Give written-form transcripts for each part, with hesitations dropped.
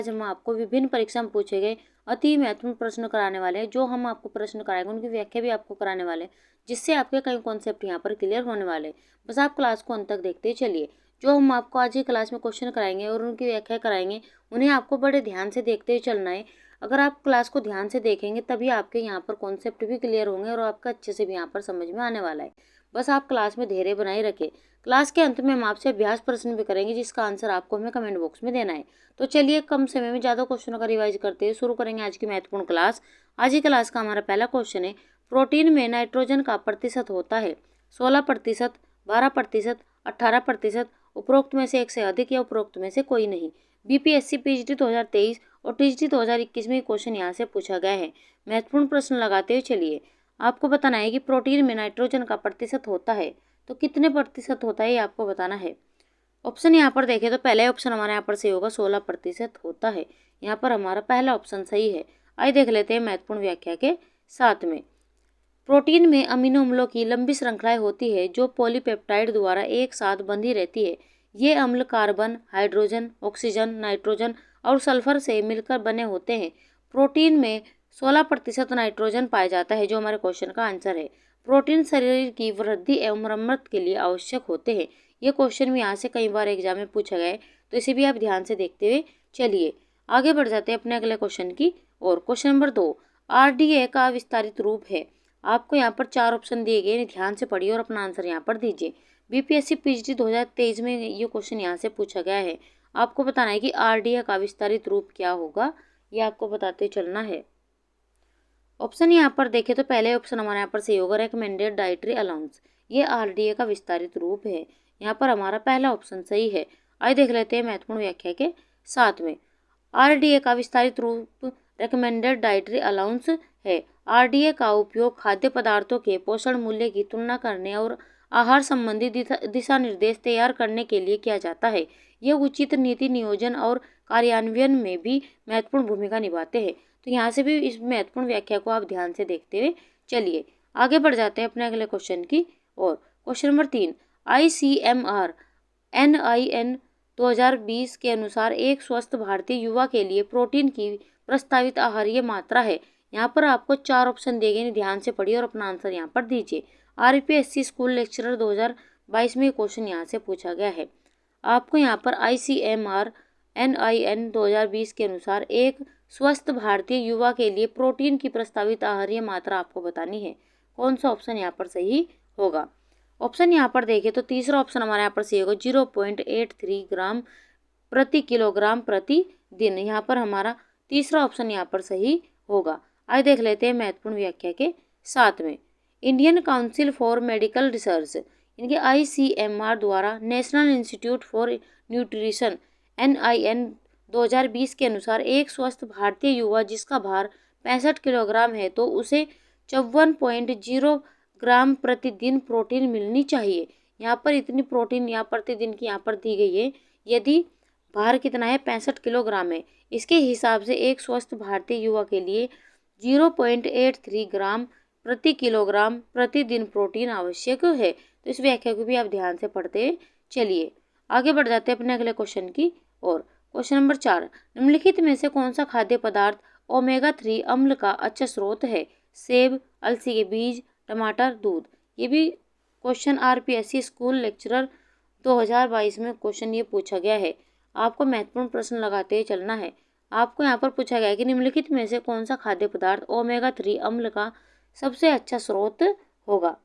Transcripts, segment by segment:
आज हम आपको विभिन्न परीक्षा में पूछे गए अति महत्वपूर्ण प्रश्न कराने वाले हैं। जो हम आपको प्रश्न कराएंगे उनकी व्याख्या भी आपको कराने वाले हैं, जिससे आपके कई कॉन्सेप्ट यहाँ पर क्लियर होने वाले हैं। बस आप क्लास को अंत तक देखते चलिए। जो हम आपको आज ही क्लास में क्वेश्चन कराएंगे और उनकी व्याख्या कराएंगे, उन्हें आपको बड़े ध्यान से देखते हुए चलना है। अगर आप क्लास को ध्यान से देखेंगे तभी आपके यहाँ पर कॉन्सेप्ट भी क्लियर होंगे और आपका अच्छे से भी यहाँ पर समझ में आने वाला है। बस आप क्लास में धैर्य बनाए रखें। क्लास के अंत में हम आपसे अभ्यास प्रश्न भी करेंगे, जिसका आंसर आपको हमें कमेंट बॉक्स में देना है। तो चलिए कम समय में ज़्यादा क्वेश्चनों का रिवाइज करते हुए शुरू करेंगे आज की महत्वपूर्ण क्लास। आज की क्लास का हमारा पहला क्वेश्चन है, प्रोटीन में नाइट्रोजन का प्रतिशत होता है 16%, 12%, 18%, उपरोक्त में से एक से अधिक या उपरोक्त में से कोई नहीं। बीपीएससी पीएचडी 2023 और टीजीटी 2021 में क्वेश्चन यहाँ से पूछा गया है। महत्वपूर्ण प्रश्न लगाते हुए चलिए। आपको बताना है कि प्रोटीन में नाइट्रोजन का प्रतिशत होता है तो कितने प्रतिशत होता है, ये आपको बताना है। ऑप्शन यहाँ पर देखें तो पहले ऑप्शन हमारे यहाँ पर सही होगा, 16% होता है। यहाँ पर हमारा पहला ऑप्शन सही है। आइए देख लेते हैं महत्वपूर्ण व्याख्या के साथ में। प्रोटीन में अमीनो अम्लों की लंबी श्रृंखलाएं होती है जो पॉलीपेप्टाइड द्वारा एक साथ बंधी रहती है। ये अम्ल कार्बन, हाइड्रोजन, ऑक्सीजन, नाइट्रोजन और सल्फर से मिलकर बने होते हैं। प्रोटीन में 16% नाइट्रोजन पाया जाता है, जो हमारे क्वेश्चन का आंसर है। प्रोटीन शरीर की वृद्धि एवं मरम्मत के लिए आवश्यक होते हैं। ये क्वेश्चन भी यहाँ से कई बार एग्जाम में पूछा गया है, तो इसे भी आप ध्यान से देखते हुए चलिए। आगे बढ़ जाते हैं अपने अगले क्वेश्चन की और। क्वेश्चन नंबर 2, आरडीए का विस्तारित रूप है। आपको यहाँ पर 4 ऑप्शन दिए गए, ध्यान से पढ़िए और अपना आंसर यहाँ पर दीजिए। बीपीएससी पीएचडी 2023 में ये क्वेश्चन यहाँ से पूछा गया है। आपको बताना है कि आरडीए का विस्तारित रूप क्या होगा, ये आपको बताते चलना है। ऑप्शन यहाँ पर देखें तो पहले ऑप्शन हमारे यहाँ पर सही होगा, रेकमेंडेड डाइटरी अलाउंस। ये आरडीए का विस्तारित रूप है। यहाँ पर हमारा पहला ऑप्शन सही है। आइए देख लेते हैं महत्वपूर्ण व्याख्या के साथ में। आरडीए का विस्तारित रूप रेकमेंडेड डाइटरी अलाउंस है। आरडीए का उपयोग खाद्य पदार्थों के पोषण मूल्य की तुलना करने और आहार संबंधी दिशा निर्देश तैयार करने के लिए किया जाता है। यह उचित नीति नियोजन और कार्यान्वयन में भी महत्वपूर्ण भूमिका निभाते हैं। तो यहाँ से भी इस महत्वपूर्ण व्याख्या को आप ध्यान से देखते हुए चलिए। आगे बढ़ जाते हैं अपने अगले क्वेश्चन की और। क्वेश्चन नंबर 3, ICMR NIN 2020 के अनुसार एक स्वस्थ भारतीय युवा के लिए प्रोटीन की प्रस्तावित आहारीय मात्रा है। यहाँ पर आपको 4 ऑप्शन दिए गए, ध्यान से पढ़िए और अपना आंसर यहाँ पर दीजिए। RPSC स्कूल लेक्चरर 2022 में क्वेश्चन यहाँ से पूछा गया है। आपको यहाँ पर ICMR NIN 2020 के अनुसार एक स्वस्थ भारतीय युवा के लिए प्रोटीन की प्रस्तावित आहारीय मात्रा आपको बतानी है। कौन सा ऑप्शन यहाँ पर सही होगा। ऑप्शन यहाँ पर देखें तो तीसरा ऑप्शन हमारे यहाँ पर सही होगा, 0.83 ग्राम प्रति किलोग्राम प्रति दिन। यहाँ पर हमारा तीसरा ऑप्शन यहाँ पर सही होगा। आइए देख लेते हैं महत्वपूर्ण व्याख्या के साथ में। Indian council for medical research, इनके ICMR द्वारा national institute for nutrition NIN 2020 के अनुसार एक स्वस्थ भारतीय युवा जिसका भार 65 किलोग्राम है तो उसे 54.0 ग्राम प्रतिदिन प्रोटीन मिलनी चाहिए। यहाँ पर इतनी प्रोटीन यहाँ प्रतिदिन की यहाँ पर दी गई है। यदि भार कितना है, 65 किलोग्राम है, इसके हिसाब से एक स्वस्थ भारतीय युवा के लिए 0.83 ग्राम प्रति किलोग्राम प्रतिदिन प्रोटीन आवश्यक है। तो इस व्याख्या को भी आप ध्यान से पढ़ते चलिए। आगे बढ़ जाते हैं अपने अगले क्वेश्चन की और। क्वेश्चन नंबर 4, निम्नलिखित में से कौन सा खाद्य पदार्थ ओमेगा 3 अम्ल का अच्छा स्रोत है। सेब, अलसी के बीज, टमाटर, दूध। ये भी क्वेश्चन RPSC स्कूल लेक्चरर 2022 में क्वेश्चन ये पूछा गया है। आपको महत्वपूर्ण प्रश्न लगाते हुए चलना है। आपको यहाँ पर पूछा गया है कि निम्नलिखित में से कौन सा खाद्य पदार्थ ओमेगा 3 अम्ल का सबसे अच्छा स्रोत होगा।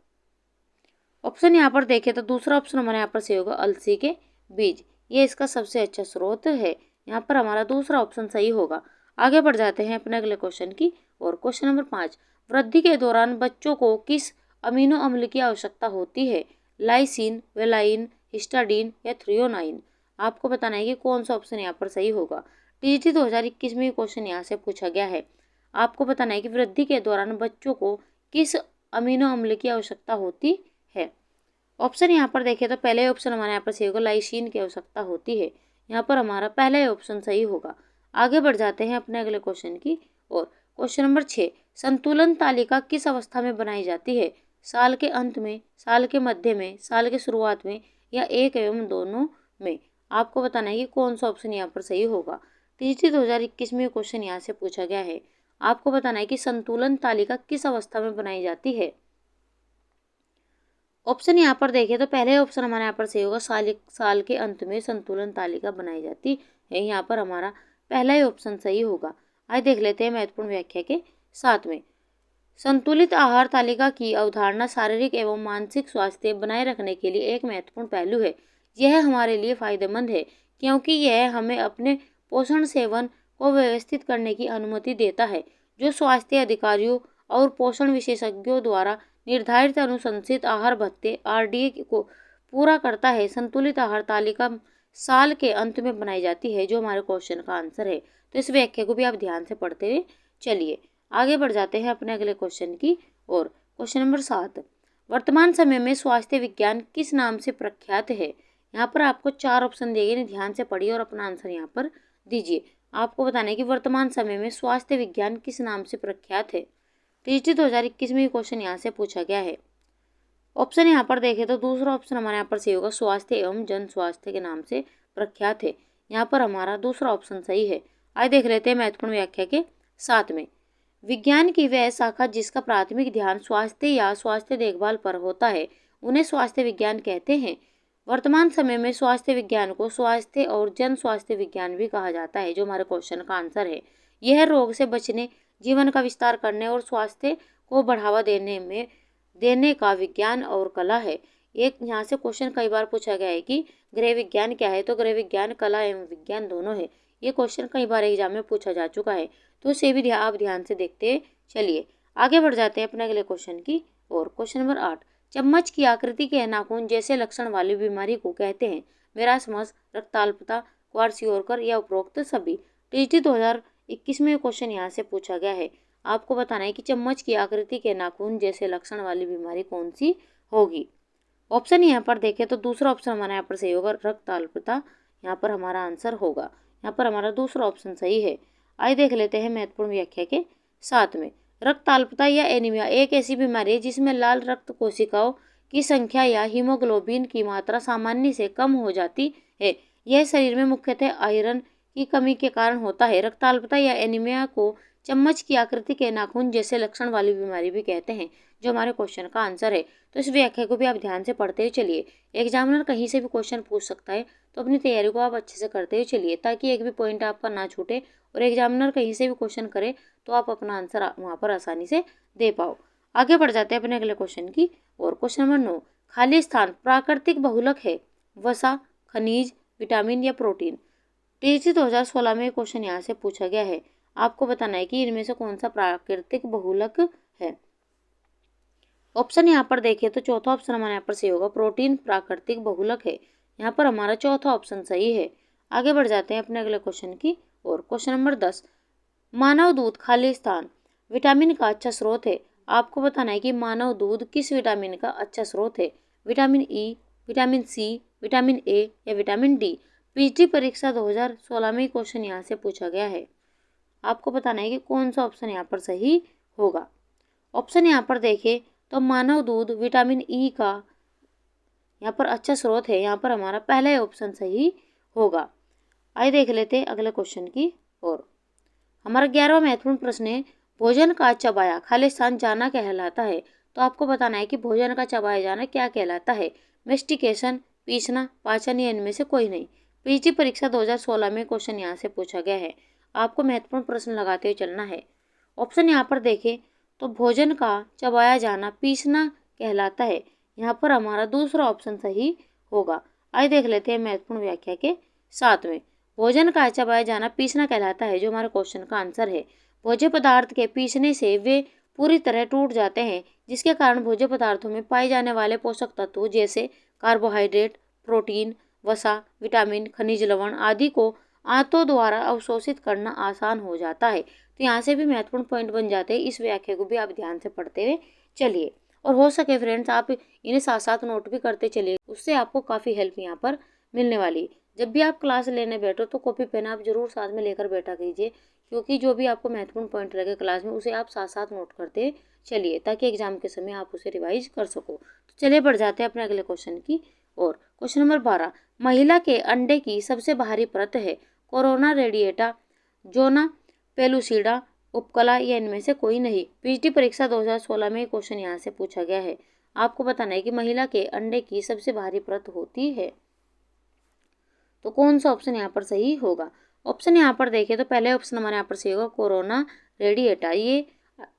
ऑप्शन यहाँ पर देखें तो दूसरा ऑप्शन हमारे यहाँ पर सही होगा, अलसी के बीज। ये इसका सबसे अच्छा स्रोत है। यहाँ पर हमारा दूसरा ऑप्शन सही होगा। आगे बढ़ जाते हैं अपने अगले क्वेश्चन की और। क्वेश्चन नंबर 5, वृद्धि के दौरान बच्चों को किस अमीनो अम्ल की आवश्यकता होती है। लाइसिन, वेलाइन, हिस्टाडीन या थ्रियोनाइन। आपको बताना है कि कौन सा ऑप्शन यहाँ पर सही होगा। टीजीटी 2021 में क्वेश्चन यहाँ से पूछा गया है। आपको बताना है कि वृद्धि के दौरान बच्चों को किस अमीनो अम्ल की आवश्यकता होती है। ऑप्शन यहाँ पर देखें तो पहले ऑप्शन हमारे यहाँ पर सही होगा, लाइसिन की आवश्यकता होती है। यहाँ पर हमारा पहला ऑप्शन सही होगा। आगे बढ़ जाते हैं अपने अगले क्वेश्चन की और। क्वेश्चन नंबर 6, संतुलन तालिका किस अवस्था में बनाई जाती है। साल के अंत में, साल के मध्य में, साल के शुरुआत में या एक एवं दोनों में। आपको बताना है कि कौन सा ऑप्शन यहाँ पर सही होगा। तीसरी 2021 में क्वेश्चन यहाँ से पूछा गया है। आपको बताना है कि संतुलन तालिका किस अवस्था में बनाई जाती है। ऑप्शन यहाँ पर देखें तो पहले ऑप्शन हमारे यहाँ पर सही होगा, साल के अंत में संतुलन तालिका बनाई जाती है। यहाँ पर हमारा पहला ही ऑप्शन सही होगा। आइए देख लेते हैं महत्वपूर्ण व्याख्या के साथ में। संतुलित आहार तालिका की अवधारणा शारीरिक एवं मानसिक स्वास्थ्य बनाए रखने के लिए एक महत्वपूर्ण पहलू है। यह हमारे लिए फायदेमंद है क्योंकि यह हमें अपने पोषण सेवन को व्यवस्थित करने की अनुमति देता है, जो स्वास्थ्य अधिकारियों और पोषण विशेषज्ञों द्वारा निर्धारित अनुशंसित आहार भत्ते RDA को पूरा करता है। संतुलित आहार तालिका साल के अंत में बनाई जाती है, जो हमारे क्वेश्चन का आंसर है। तो इस व्याख्या को भी आप ध्यान से पढ़ते हुए चलिए। आगे बढ़ जाते हैं अपने अगले क्वेश्चन की ओर। क्वेश्चन नंबर 7, वर्तमान समय में स्वास्थ्य विज्ञान किस नाम से प्रख्यात है। यहाँ पर आपको 4 ऑप्शन दिए गए, ध्यान से पढ़िए और अपना आंसर यहाँ पर दीजिए। आपको बताना है कि वर्तमान समय में स्वास्थ्य विज्ञान किस नाम से प्रख्यात है। तीसरी 2021 में क्वेश्चन यहाँ से पूछा गया है। ऑप्शन यहाँ पर देखें तो दूसरा ऑप्शन हमारे यहाँ पर सही होगा, स्वास्थ्य एवं जन स्वास्थ्य के नाम से प्रख्यात है। यहाँ पर हमारा दूसरा ऑप्शन सही है। आइए देख लेते हैं महत्वपूर्ण व्याख्या के साथ में। विज्ञान की वह शाखा जिसका प्राथमिक ध्यान स्वास्थ्य या स्वास्थ्य देखभाल पर होता है, उन्हें स्वास्थ्य विज्ञान कहते हैं। वर्तमान समय में स्वास्थ्य विज्ञान को स्वास्थ्य और जन स्वास्थ्य विज्ञान भी कहा जाता है, जो हमारे क्वेश्चन का आंसर है। यह रोग से बचने, जीवन का विस्तार करने और स्वास्थ्य को बढ़ावा देने का विज्ञान और कला है। एक यहाँ से क्वेश्चन कई बार पूछा गया है कि गृह विज्ञान क्या है, तो गृह विज्ञान कला एवं विज्ञान दोनों है। ये क्वेश्चन कई बार एग्जाम में पूछा जा चुका है, तो इसे भी आप ध्यान से देखते चलिए। आगे बढ़ जाते हैं अपने अगले क्वेश्चन की और। क्वेश्चन नंबर 8, चम्मच की आकृति के नाखून जैसे लक्षण वाली बीमारी को कहते हैं। मेरास्मस, रक्ताल्पता, क्वार्सियोरकर या उपरोक्त सभी। TGT 2021 में क्वेश्चन यहाँ से पूछा गया है। आपको बताना है कि चम्मच की आकृति के नाखून जैसे लक्षण वाली बीमारी कौन सी होगी। ऑप्शन यहाँ पर देखें तो दूसरा ऑप्शन हमारा यहाँ पर सही होगा, रक्ताल्पता। यहाँ पर हमारा आंसर होगा। यहाँ पर हमारा दूसरा ऑप्शन सही है। आइए देख लेते हैं महत्वपूर्ण व्याख्या के साथ में। रक्ताल्पता या एनीमिया एक ऐसी बीमारी है जिसमें लाल रक्त कोशिकाओं की संख्या या हीमोग्लोबिन की मात्रा सामान्य से कम हो जाती है। यह शरीर में मुख्यतः आयरन की कमी के कारण होता है। रक्ताल्पता या एनीमिया को चम्मच की आकृति के नाखून जैसे लक्षण वाली बीमारी भी कहते हैं, जो हमारे क्वेश्चन का आंसर है। तो इस व्याख्या को भी आप ध्यान से पढ़ते हुए चलिए। एग्जामिनर कहीं से भी क्वेश्चन पूछ सकता है, तो अपनी तैयारी को आप अच्छे से करते हुए चलिए, ताकि एक भी पॉइंट आपका ना छूटे और एग्जामिनर कहीं से भी क्वेश्चन करे तो आप अपना आंसर वहाँ पर आसानी से दे पाओ। आगे बढ़ जाते हैं अपने अगले क्वेश्चन की और। क्वेश्चन नंबर 9, खाली स्थान प्राकृतिक बहुलक है, वसा, खनिज, विटामिन या प्रोटीन। TGT 2016 में क्वेश्चन यहाँ से पूछा गया है। आपको बताना है कि इनमें से कौन सा प्राकृतिक बहुलक है। ऑप्शन यहाँ पर देखें तो चौथा ऑप्शन हमारे यहाँ पर सही होगा, प्रोटीन प्राकृतिक बहुलक है। यहाँ पर हमारा चौथा ऑप्शन सही है। आगे बढ़ जाते हैं अपने अगले क्वेश्चन की और। क्वेश्चन नंबर 10, मानव दूध खाली स्थान विटामिन का अच्छा स्रोत है। आपको बताना है कि मानव दूध किस विटामिन का अच्छा स्रोत है। Vitamin E, vitamin C, vitamin A या विटामिन D। PG परीक्षा 2016 में क्वेश्चन यहाँ से पूछा गया है। आपको बताना है कि कौन सा ऑप्शन यहाँ पर सही होगा। ऑप्शन यहाँ पर देखें तो मानव दूध विटामिन E का यहाँ पर अच्छा स्रोत है। यहाँ पर हमारा पहला ही ऑप्शन सही होगा। आइए देख लेते हैं अगले क्वेश्चन की और। हमारा 11वां महत्वपूर्ण प्रश्न है, भोजन का चबाया खाली स्थान जाना कहलाता है। तो आपको बताना है कि भोजन का चबाया जाना क्या कहलाता है। मेस्टिकेशन, पीसना, पाचन या इनमें से कोई नहीं। PG परीक्षा 2016 में क्वेश्चन यहाँ से पूछा गया है। आपको महत्वपूर्ण प्रश्न लगाते हुए चलना है। ऑप्शन यहाँ पर देखें तो भोजन का चबाया जाना पीसना कहलाता है। यहाँ पर हमारा दूसरा ऑप्शन सही होगा। आइए देख लेते हैं महत्वपूर्ण व्याख्या के साथ में। भोजन का चबाया जाना पीसना कहलाता है, जो हमारे क्वेश्चन का आंसर है। भोज्य पदार्थ के पीसने से वे पूरी तरह टूट जाते हैं, जिसके कारण भोज्य पदार्थों में पाए जाने वाले पोषक तत्व जैसे कार्बोहाइड्रेट, प्रोटीन, वसा, विटामिन, खनिज लवण आदि को आंतों द्वारा अवशोषित करना आसान हो जाता है। तो यहाँ से भी महत्वपूर्ण पॉइंट बन जाते हैं। इस व्याख्या को भी आप ध्यान से पढ़ते हुए चलिए और हो सके फ्रेंड्स आप इन्हें साथ साथ नोट भी करते चलिए, उससे आपको काफ़ी हेल्प यहाँ पर मिलने वाली है। जब भी आप क्लास लेने बैठो तो कॉपी पेन आप जरूर साथ में लेकर बैठा कीजिए, क्योंकि जो भी आपको महत्वपूर्ण पॉइंट लगे क्लास में उसे आप साथ साथ नोट करते चलिए, ताकि एग्जाम के समय आप उसे रिवाइज कर सको। तो चलिए बढ़ जाते हैं अपने अगले क्वेश्चन की और। क्वेश्चन नंबर 12, महिला के अंडे की सबसे बाहरी परत है कोरोना रेडिएटा, जोना, पेलुसिडा, उपकला या इनमें से कोई नहीं। पीएचडी परीक्षा 2016 में क्वेश्चन यहाँ से पूछा गया है। आपको बताना है कि महिला के अंडे की सबसे भारी परत होती है, तो कौन सा ऑप्शन यहाँ पर सही होगा। ऑप्शन यहाँ पर देखें तो पहले ऑप्शन हमारे यहाँ पर सही होगा, कोरोना रेडिएटा। ये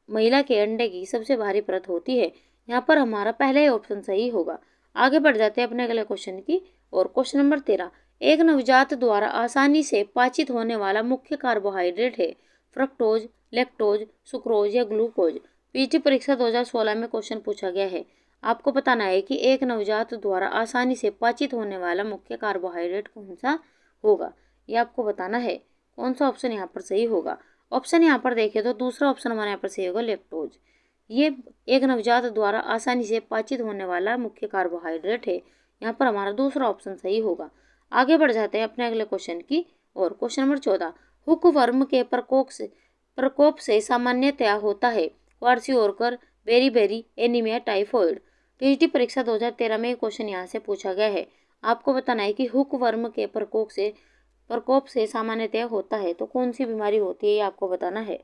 महिला के अंडे की सबसे भारी परत होती है। यहाँ पर हमारा पहले ही ऑप्शन सही होगा। आगे बढ़ जाते हैं अपने अगले क्वेश्चन की और। क्वेश्चन नंबर 13, एक नवजात द्वारा आसानी से पाचित होने वाला मुख्य कार्बोहाइड्रेट है फ्रक्टोज, लैक्टोज, सुक्रोज या ग्लूकोज। पीएचडी परीक्षा 2016 में क्वेश्चन पूछा गया है। आपको बताना है कि एक नवजात द्वारा आसानी से पाचित होने वाला मुख्य कार्बोहाइड्रेट कौन सा होगा। ये आपको बताना है कौन सा ऑप्शन यहाँ पर सही होगा। ऑप्शन यहाँ पर देखें तो दूसरा ऑप्शन हमारे यहाँ पर सही होगा, लैक्टोज। ये एक नवजात द्वारा आसानी से पाचित होने वाला मुख्य कार्बोहाइड्रेट है। यहाँ पर हमारा दूसरा ऑप्शन सही होगा। आगे बढ़ जाते हैं अपने अगले क्वेश्चन की और। क्वेश्चन नंबर 14, हुकवर्म के प्रकोप से सामान्यतया होता है क्वार्सिओरकर, बेरीबेरी, एनीमिया, टाइफॉइड। पीएचडी परीक्षा 2013 में क्वेश्चन यहाँ से पूछा गया है। आपको बताना है कि हुकवर्म के प्रकोप से सामान्यतया होता है, तो कौन सी बीमारी होती है, ये आपको बताना है।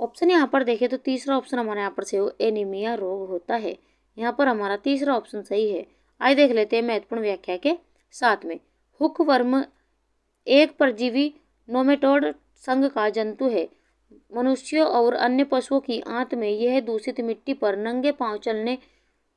ऑप्शन यहाँ पर देखें तो तीसरा ऑप्शन हमारे यहाँ पर सही हो, एनीमिया रोग होता है। यहाँ पर हमारा तीसरा ऑप्शन सही है। आइए देख लेते हैं महत्वपूर्ण व्याख्या के साथ में। हुकवर्म एक परजीवी नोमेटोड संघ का जंतु है। मनुष्यों और अन्य पशुओं की आंत में यह दूषित मिट्टी पर नंगे पांव चलने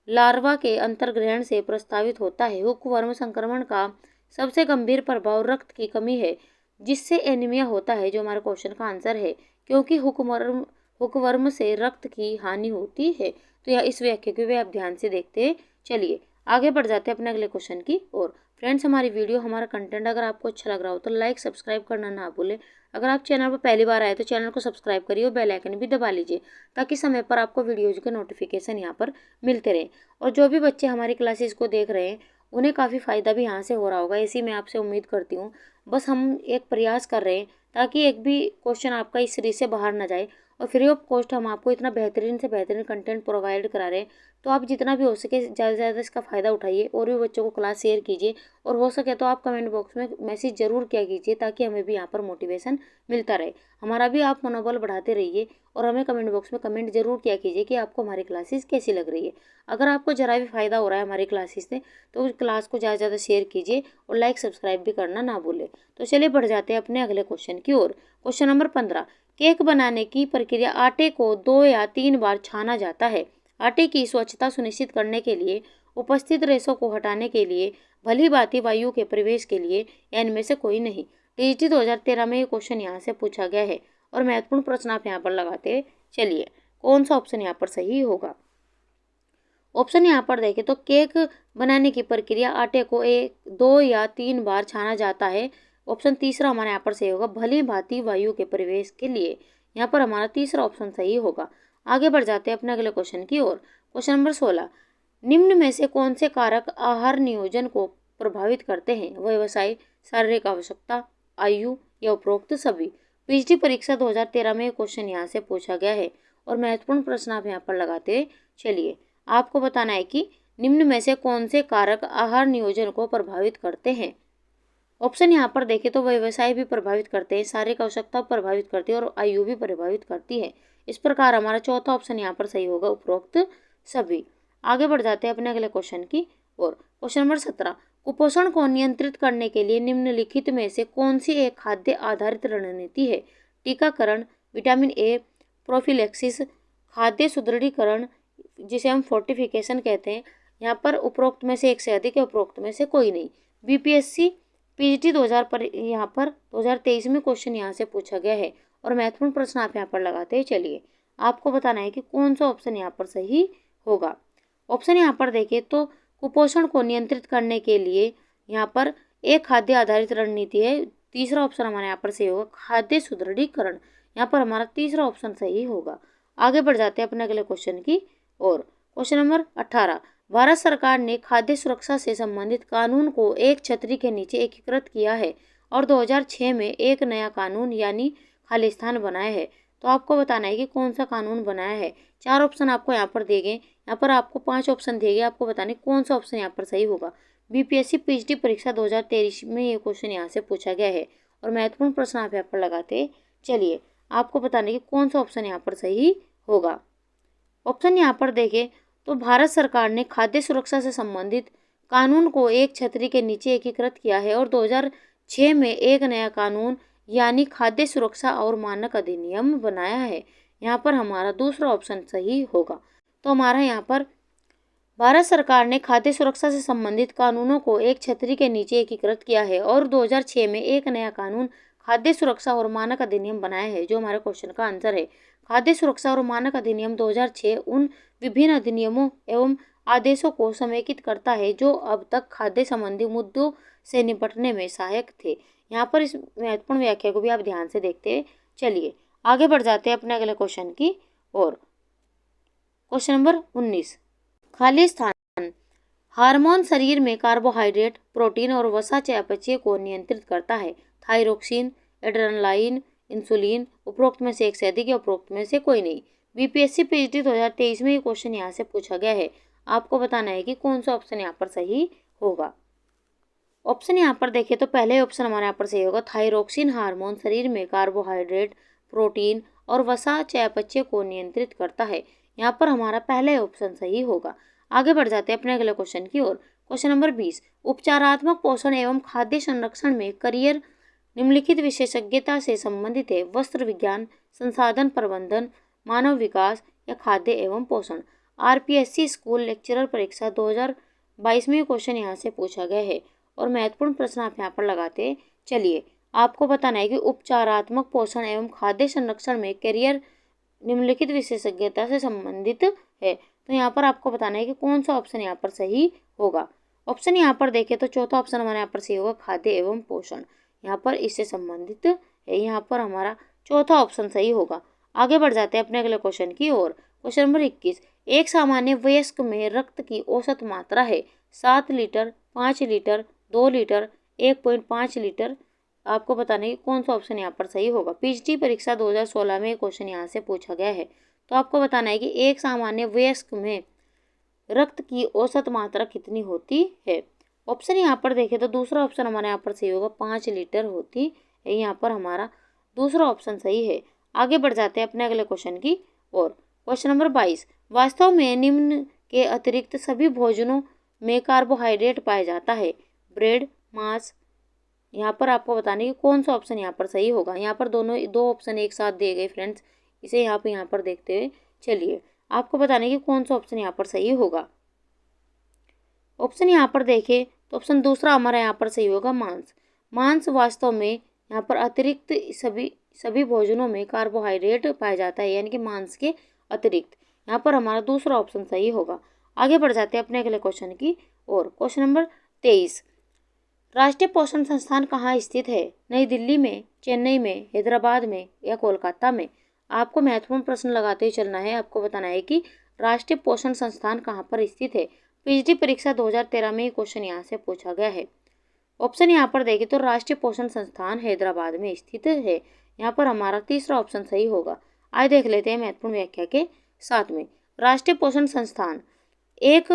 लार्वा के अंतर्ग्रहण से प्रस्तावित होता है। हुकवर्म संक्रमण का सबसे गंभीर प्रभाव रक्त की कमी है, जिससे एनीमिया होता है, जो हमारे क्वेश्चन का आंसर है, क्योंकि हुकवर्म से रक्त की हानि होती है। तो यह इस व्याख्या को भी आप ध्यान से देखते चलिए। आगे बढ़ जाते हैं अपने अगले क्वेश्चन की और। फ्रेंड्स, हमारी वीडियो, हमारा कंटेंट अगर आपको अच्छा लग रहा हो तो लाइक सब्सक्राइब करना ना भूलें। अगर आप चैनल पर पहली बार आए तो चैनल को सब्सक्राइब करिए और बेल आइकन भी दबा लीजिए, ताकि समय पर आपको वीडियोज के नोटिफिकेशन यहाँ पर मिलते रहें। और जो भी बच्चे हमारी क्लासेस को देख रहे हैं उन्हें काफ़ी फ़ायदा भी यहाँ से हो रहा होगा, ऐसी मैं आपसे उम्मीद करती हूँ। बस हम एक प्रयास कर रहे हैं ताकि एक भी क्वेश्चन आपका इस सीरीज से बाहर ना जाए, और फ्री ऑफ कॉस्ट हम आपको इतना बेहतरीन से बेहतरीन कंटेंट प्रोवाइड करा रहे हैं। तो आप जितना भी हो सके ज़्यादा से ज़्यादा इसका फ़ायदा उठाइए और भी बच्चों को क्लास शेयर कीजिए, और हो सके तो आप कमेंट बॉक्स में मैसेज ज़रूर किया कीजिए, ताकि हमें भी यहाँ पर मोटिवेशन मिलता रहे। हमारा भी आप मनोबल बढ़ाते रहिए और हमें कमेंट बॉक्स में कमेंट जरूर किया कीजिए कि आपको हमारी क्लासेस कैसी लग रही है। अगर आपको ज़रा भी फ़ायदा हो रहा है हमारी क्लासेस से तो उस क्लास को ज़्यादा से ज़्यादा शेयर कीजिए और लाइक सब्सक्राइब भी करना ना भूलें। तो चलिए बढ़ जाते हैं अपने अगले क्वेश्चन की ओर। क्वेश्चन नंबर 15, केक बनाने की प्रक्रिया। आटे को 2 या 3 बार छाना जाता है। आटे की स्वच्छता सुनिश्चित करने के लिए, उपस्थित रेशों को हटाने के लिए, भली भांति वायु के प्रवेश के लिए, या इनमें से कोई नहीं। टीजीटी 2013 में ये क्वेश्चन यहाँ से पूछा गया है और महत्वपूर्ण प्रश्न आप यहाँ पर लगाते चलिए। कौन सा ऑप्शन यहाँ पर सही होगा। ऑप्शन यहाँ पर देखें तो केक बनाने की प्रक्रिया, आटे को 2 या 3 बार छाना जाता है। ऑप्शन तीसरा हमारे यहाँ पर सही होगा, भली भांति वायु के प्रवेश के लिए। यहाँ पर हमारा तीसरा ऑप्शन सही होगा। आगे बढ़ जाते हैं अपने अगले क्वेश्चन की ओर। क्वेश्चन नंबर 16, निम्न में से कौन से कारक आहार नियोजन को प्रभावित करते हैं। व्यवसाय, शारीरिक आवश्यकता, आयु या उपरोक्त सभी। पीएचडी परीक्षा 2013 में क्वेश्चन यहाँ से पूछा गया है और महत्वपूर्ण प्रश्न आप यहाँ पर लगाते चलिए। आपको बताना है कि निम्न में से कौन से कारक आहार नियोजन को प्रभावित करते हैं। ऑप्शन यहाँ पर देखें तो व्यवसाय भी प्रभावित करते हैं, शारीरिक आवश्यकता प्रभावित करती है और आयु भी प्रभावित करती है। इस प्रकार हमारा चौथा ऑप्शन यहाँ पर सही होगा, उपरोक्त सभी। आगे बढ़ जाते हैं अपने अगले क्वेश्चन की और। क्वेश्चन नंबर 17, कुपोषण को नियंत्रित करने के लिए निम्नलिखित में से कौन सी एक खाद्य आधारित रणनीति है। टीकाकरण, विटामिन ए, प्रोफिलैक्सिस, खाद्य सुदृढ़ीकरण जिसे हम फोर्टिफिकेशन कहते हैं। यहाँ पर उपरोक्त में से एक से अधिक है, उपरोक्त में से कोई नहीं। बीपीएससी पीजीटी 2000 पर यहाँ पर 2023 में क्वेश्चन यहाँ से पूछा गया है और महत्वपूर्ण प्रश्न आप यहाँ पर लगाते हैं चलिए। आपको बताना है कि कौन सा ऑप्शन यहाँ पर सही होगा। ऑप्शन यहाँ पर देखिए तो कुपोषण को नियंत्रित करने के लिए यहाँ पर एक खाद्य आधारित रणनीति है। तीसरा ऑप्शन हमारे यहाँ पर सही होगा, खाद्य सुदृढ़ीकरण। यहाँ पर हमारा तीसरा ऑप्शन सही होगा। आगे बढ़ जाते हैं अपने अगले क्वेश्चन की और। क्वेश्चन नंबर 18, भारत सरकार ने खाद्य सुरक्षा से संबंधित कानून को एक छतरी के नीचे एकीकृत किया है और 2006 में एक नया कानून यानी खालिस्तान बनाया है। तो आपको बताना है कि कौन सा कानून बनाया है। 4 ऑप्शन आपको यहाँ पर दिए गए, यहाँ पर आपको 5 ऑप्शन दिए गए। आपको बताना है कौन सा ऑप्शन यहाँ पर सही होगा। बीपीएससी पीएचडी परीक्षा 2023 में ये क्वेश्चन यहाँ से पूछा गया है और महत्वपूर्ण प्रश्न आप यहाँ पर लगाते चलिए। आपको बताने कि कौन सा ऑप्शन यहाँ पर सही होगा। ऑप्शन यहाँ पर देखें तो भारत सरकार ने खाद्य सुरक्षा से संबंधित कानून को एक छतरी के नीचे एकीकृत किया है और 2006 में एक नया कानून यानी खाद्य सुरक्षा और मानक अधिनियम बनाया है। यहाँ पर हमारा दूसरा ऑप्शन सही होगा। तो हमारा यहाँ पर भारत सरकार ने खाद्य सुरक्षा से संबंधित कानूनों को एक छतरी के नीचे एकीकृत किया है और 2006 में एक नया कानून खाद्य सुरक्षा और मानक अधिनियम बनाया है, जो हमारे क्वेश्चन का आंसर है। खाद्य सुरक्षा और मानक अधिनियम 2006 उन विभिन्न अधिनियमों एवं आदेशों को समेकित करता है जो अब तक खाद्य संबंधी मुद्दों से निपटने में सहायक थे। यहाँ पर इस महत्वपूर्ण व्याख्या को भी आप ध्यान से देखते चलिए। आगे बढ़ जाते हैं अपने अगले क्वेश्चन की ओर। क्वेश्चन नंबर 19, खाली स्थान। हार्मोन शरीर में कार्बोहाइड्रेट, प्रोटीन और वसा चयापचय को नियंत्रित करता है। Thyroxine, adrenaline, insulin. उपरोक्त में से एक से अधिक या उपरोक्त में से कोई नहीं। बीपीएससी पीएचडी 2023 में ये क्वेश्चन यहाँ से पूछा गया है। आपको बताना है कि कौन सा ऑप्शन यहाँ पर सही होगा। ऑप्शन यहाँ पर देखें तो पहले ऑप्शन हमारे यहाँ पर सही होगा। थायरोक्सिन हार्मोन शरीर में कार्बोहाइड्रेट, प्रोटीन और वसा चयापचय को नियंत्रित करता है। यहाँ पर हमारा पहले ऑप्शन सही होगा। आगे बढ़ जाते हैं अपने अगले क्वेश्चन की ओर। क्वेश्चन नंबर 20, उपचारात्मक पोषण एवं खाद्य संरक्षण में करियर निम्नलिखित विशेषज्ञता से संबंधित है। वस्त्र विज्ञान, संसाधन प्रबंधन, मानव विकास या खाद्य एवं पोषण। आरपीएससी स्कूल लेक्चरर परीक्षा 2022 में क्वेश्चन यहाँ से पूछा गया है और महत्वपूर्ण प्रश्न आप यहाँ पर लगाते चलिए। आपको बताना है कि उपचारात्मक पोषण एवं खाद्य संरक्षण में करियर निम्नलिखित विशेषज्ञता से संबंधित है। तो यहाँ पर आपको बताना है कि कौन सा ऑप्शन यहाँ पर सही होगा। ऑप्शन यहाँ पर देखें तो चौथा ऑप्शन हमारे यहाँ पर सही होगा, खाद्य एवं पोषण। यहाँ पर इससे संबंधित है। यहाँ पर हमारा चौथा ऑप्शन सही होगा। आगे बढ़ जाते हैं अपने अगले क्वेश्चन की ओर। क्वेश्चन नंबर 21, एक सामान्य वयस्क में रक्त की औसत मात्रा है 7 लीटर, 5 लीटर, 2 लीटर, 1.5 लीटर। आपको बताना है कि कौन सा ऑप्शन यहाँ पर सही होगा। पीएचडी परीक्षा 2016 में क्वेश्चन यहाँ से पूछा गया है। तो आपको बताना है कि एक सामान्य वयस्क में रक्त की औसत मात्रा कितनी होती है। ऑप्शन यहाँ पर देखें तो दूसरा ऑप्शन हमारे यहाँ पर सही होगा, 5 लीटर होती है। यहाँ पर हमारा दूसरा ऑप्शन सही है। आगे बढ़ जाते हैं अपने अगले क्वेश्चन की ओर। क्वेश्चन नंबर 22, वास्तव में निम्न के अतिरिक्त सभी भोजनों में कार्बोहाइड्रेट पाया जाता है। ब्रेड, मांस। यहाँ पर आपको बताने कि कौन सा ऑप्शन यहाँ पर सही होगा। यहाँ पर दो ऑप्शन एक साथ दिए गए फ्रेंड्स, इसे यहाँ पर देखते हुए चलिए। आपको बताने कि कौन सा ऑप्शन यहाँ पर सही होगा। ऑप्शन यहाँ पर देखें तो ऑप्शन दूसरा हमारा यहाँ पर सही होगा, मांस। मांस वास्तव में यहाँ पर अतिरिक्त सभी भोजनों में कार्बोहाइड्रेट पाया जाता है, यानी कि मांस के अतिरिक्त। यहाँ पर हमारा दूसरा ऑप्शन सही होगा। आगे बढ़ जाते हैं अपने अगले क्वेश्चन की ओर। क्वेश्चन नंबर 23, राष्ट्रीय पोषण संस्थान कहाँ स्थित है। नई दिल्ली में, चेन्नई में, हैदराबाद में या कोलकाता में। आपको महत्वपूर्ण प्रश्न लगाते ही चलना है। आपको बताना है कि राष्ट्रीय पोषण संस्थान कहाँ पर स्थित है। पीएचडी परीक्षा 2013 में क्वेश्चन यहाँ से पूछा गया है। ऑप्शन यहाँ पर देखें तो राष्ट्रीय पोषण संस्थान हैदराबाद में स्थित है। यहाँ पर हमारा तीसरा ऑप्शन सही होगा। आइए देख लेते हैं महत्वपूर्ण व्याख्या के साथ में। राष्ट्रीय पोषण संस्थान एक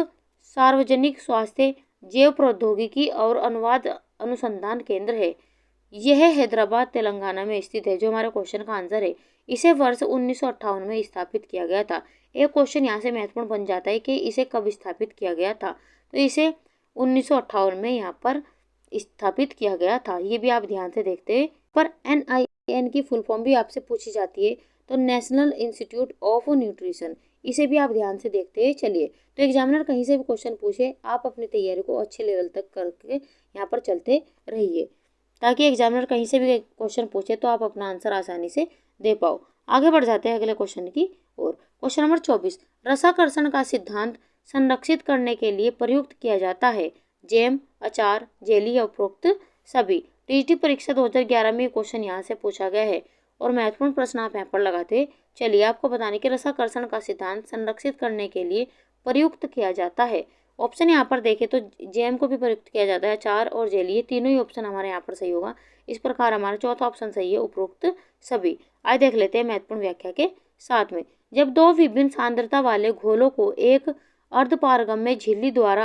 सार्वजनिक स्वास्थ्य, जैव प्रौद्योगिकी और अनुवाद अनुसंधान केंद्र है। यह हैदराबाद, तेलंगाना में स्थित है, जो हमारे क्वेश्चन का आंसर है। इसे वर्ष 1958 में स्थापित किया गया था। एक क्वेश्चन यहाँ से महत्वपूर्ण बन जाता है कि इसे कब स्थापित किया गया था। तो इसे 1958 में यहाँ पर स्थापित किया गया था। ये भी आप ध्यान से देखते हैं। पर NIN की फुल फॉर्म भी आपसे पूछी जाती है, तो नेशनल इंस्टीट्यूट ऑफ न्यूट्रिशन। इसे भी आप ध्यान से देखते हैं चलिए। तो एग्जामिनर कहीं से भी क्वेश्चन पूछे, आप अपनी तैयारी को अच्छे लेवल तक करके यहाँ पर चलते रहिए, ताकि एग्जामिनर कहीं से भी क्वेश्चन पूछे तो आप अपना आंसर आसानी से दे पाओ। आगे बढ़ जाते हैं अगले क्वेश्चन की ओर। क्वेश्चन नंबर 24, रसाकर्षण का सिद्धांत संरक्षित करने के लिए प्रयुक्त किया जाता है। जैम, अचार, जेली या उपरोक्त सभी। पीएचडी परीक्षा 2011 में क्वेश्चन यहाँ से पूछा गया है और महत्वपूर्ण प्रश्न आप यहाँ पर लगाते चलिए। आपको बताने कि रसाकर्षण का सिद्धांत संरक्षित करने के लिए प्रयुक्त किया जाता है। ऑप्शन यहाँ पर देखें तो जैम को भी प्रयुक्त किया जाता है, अचार और जेली, ये तीनों ही ऑप्शन हमारे यहाँ पर सही होगा। इस प्रकार हमारा चौथा ऑप्शन सही है, उपरोक्त सभी। आइए देख लेते हैं महत्वपूर्ण व्याख्या के साथ में। जब दो विभिन्न सांद्रता वाले घोलों को एक अर्धपारगम्य झिल्ली द्वारा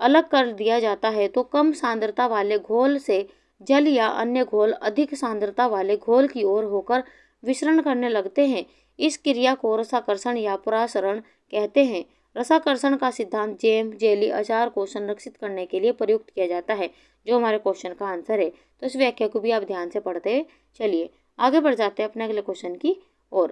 अलग कर दिया जाता है तो कम सांद्रता वाले घोल से जल या अन्य घोल अधिक सांद्रता वाले घोल की ओर होकर विसरण करने लगते हैं। इस क्रिया को रसाकर्षण या परासरण कहते हैं। रसाकर्षण का सिद्धांत जैम, जेली, अचार को संरक्षित करने के लिए प्रयुक्त किया जाता है, जो हमारे क्वेश्चन का आंसर है। तो इस व्याख्या को भी आप ध्यान से पढ़ते चलिए। आगे बढ़ जाते हैं अपने अगले क्वेश्चन की ओर।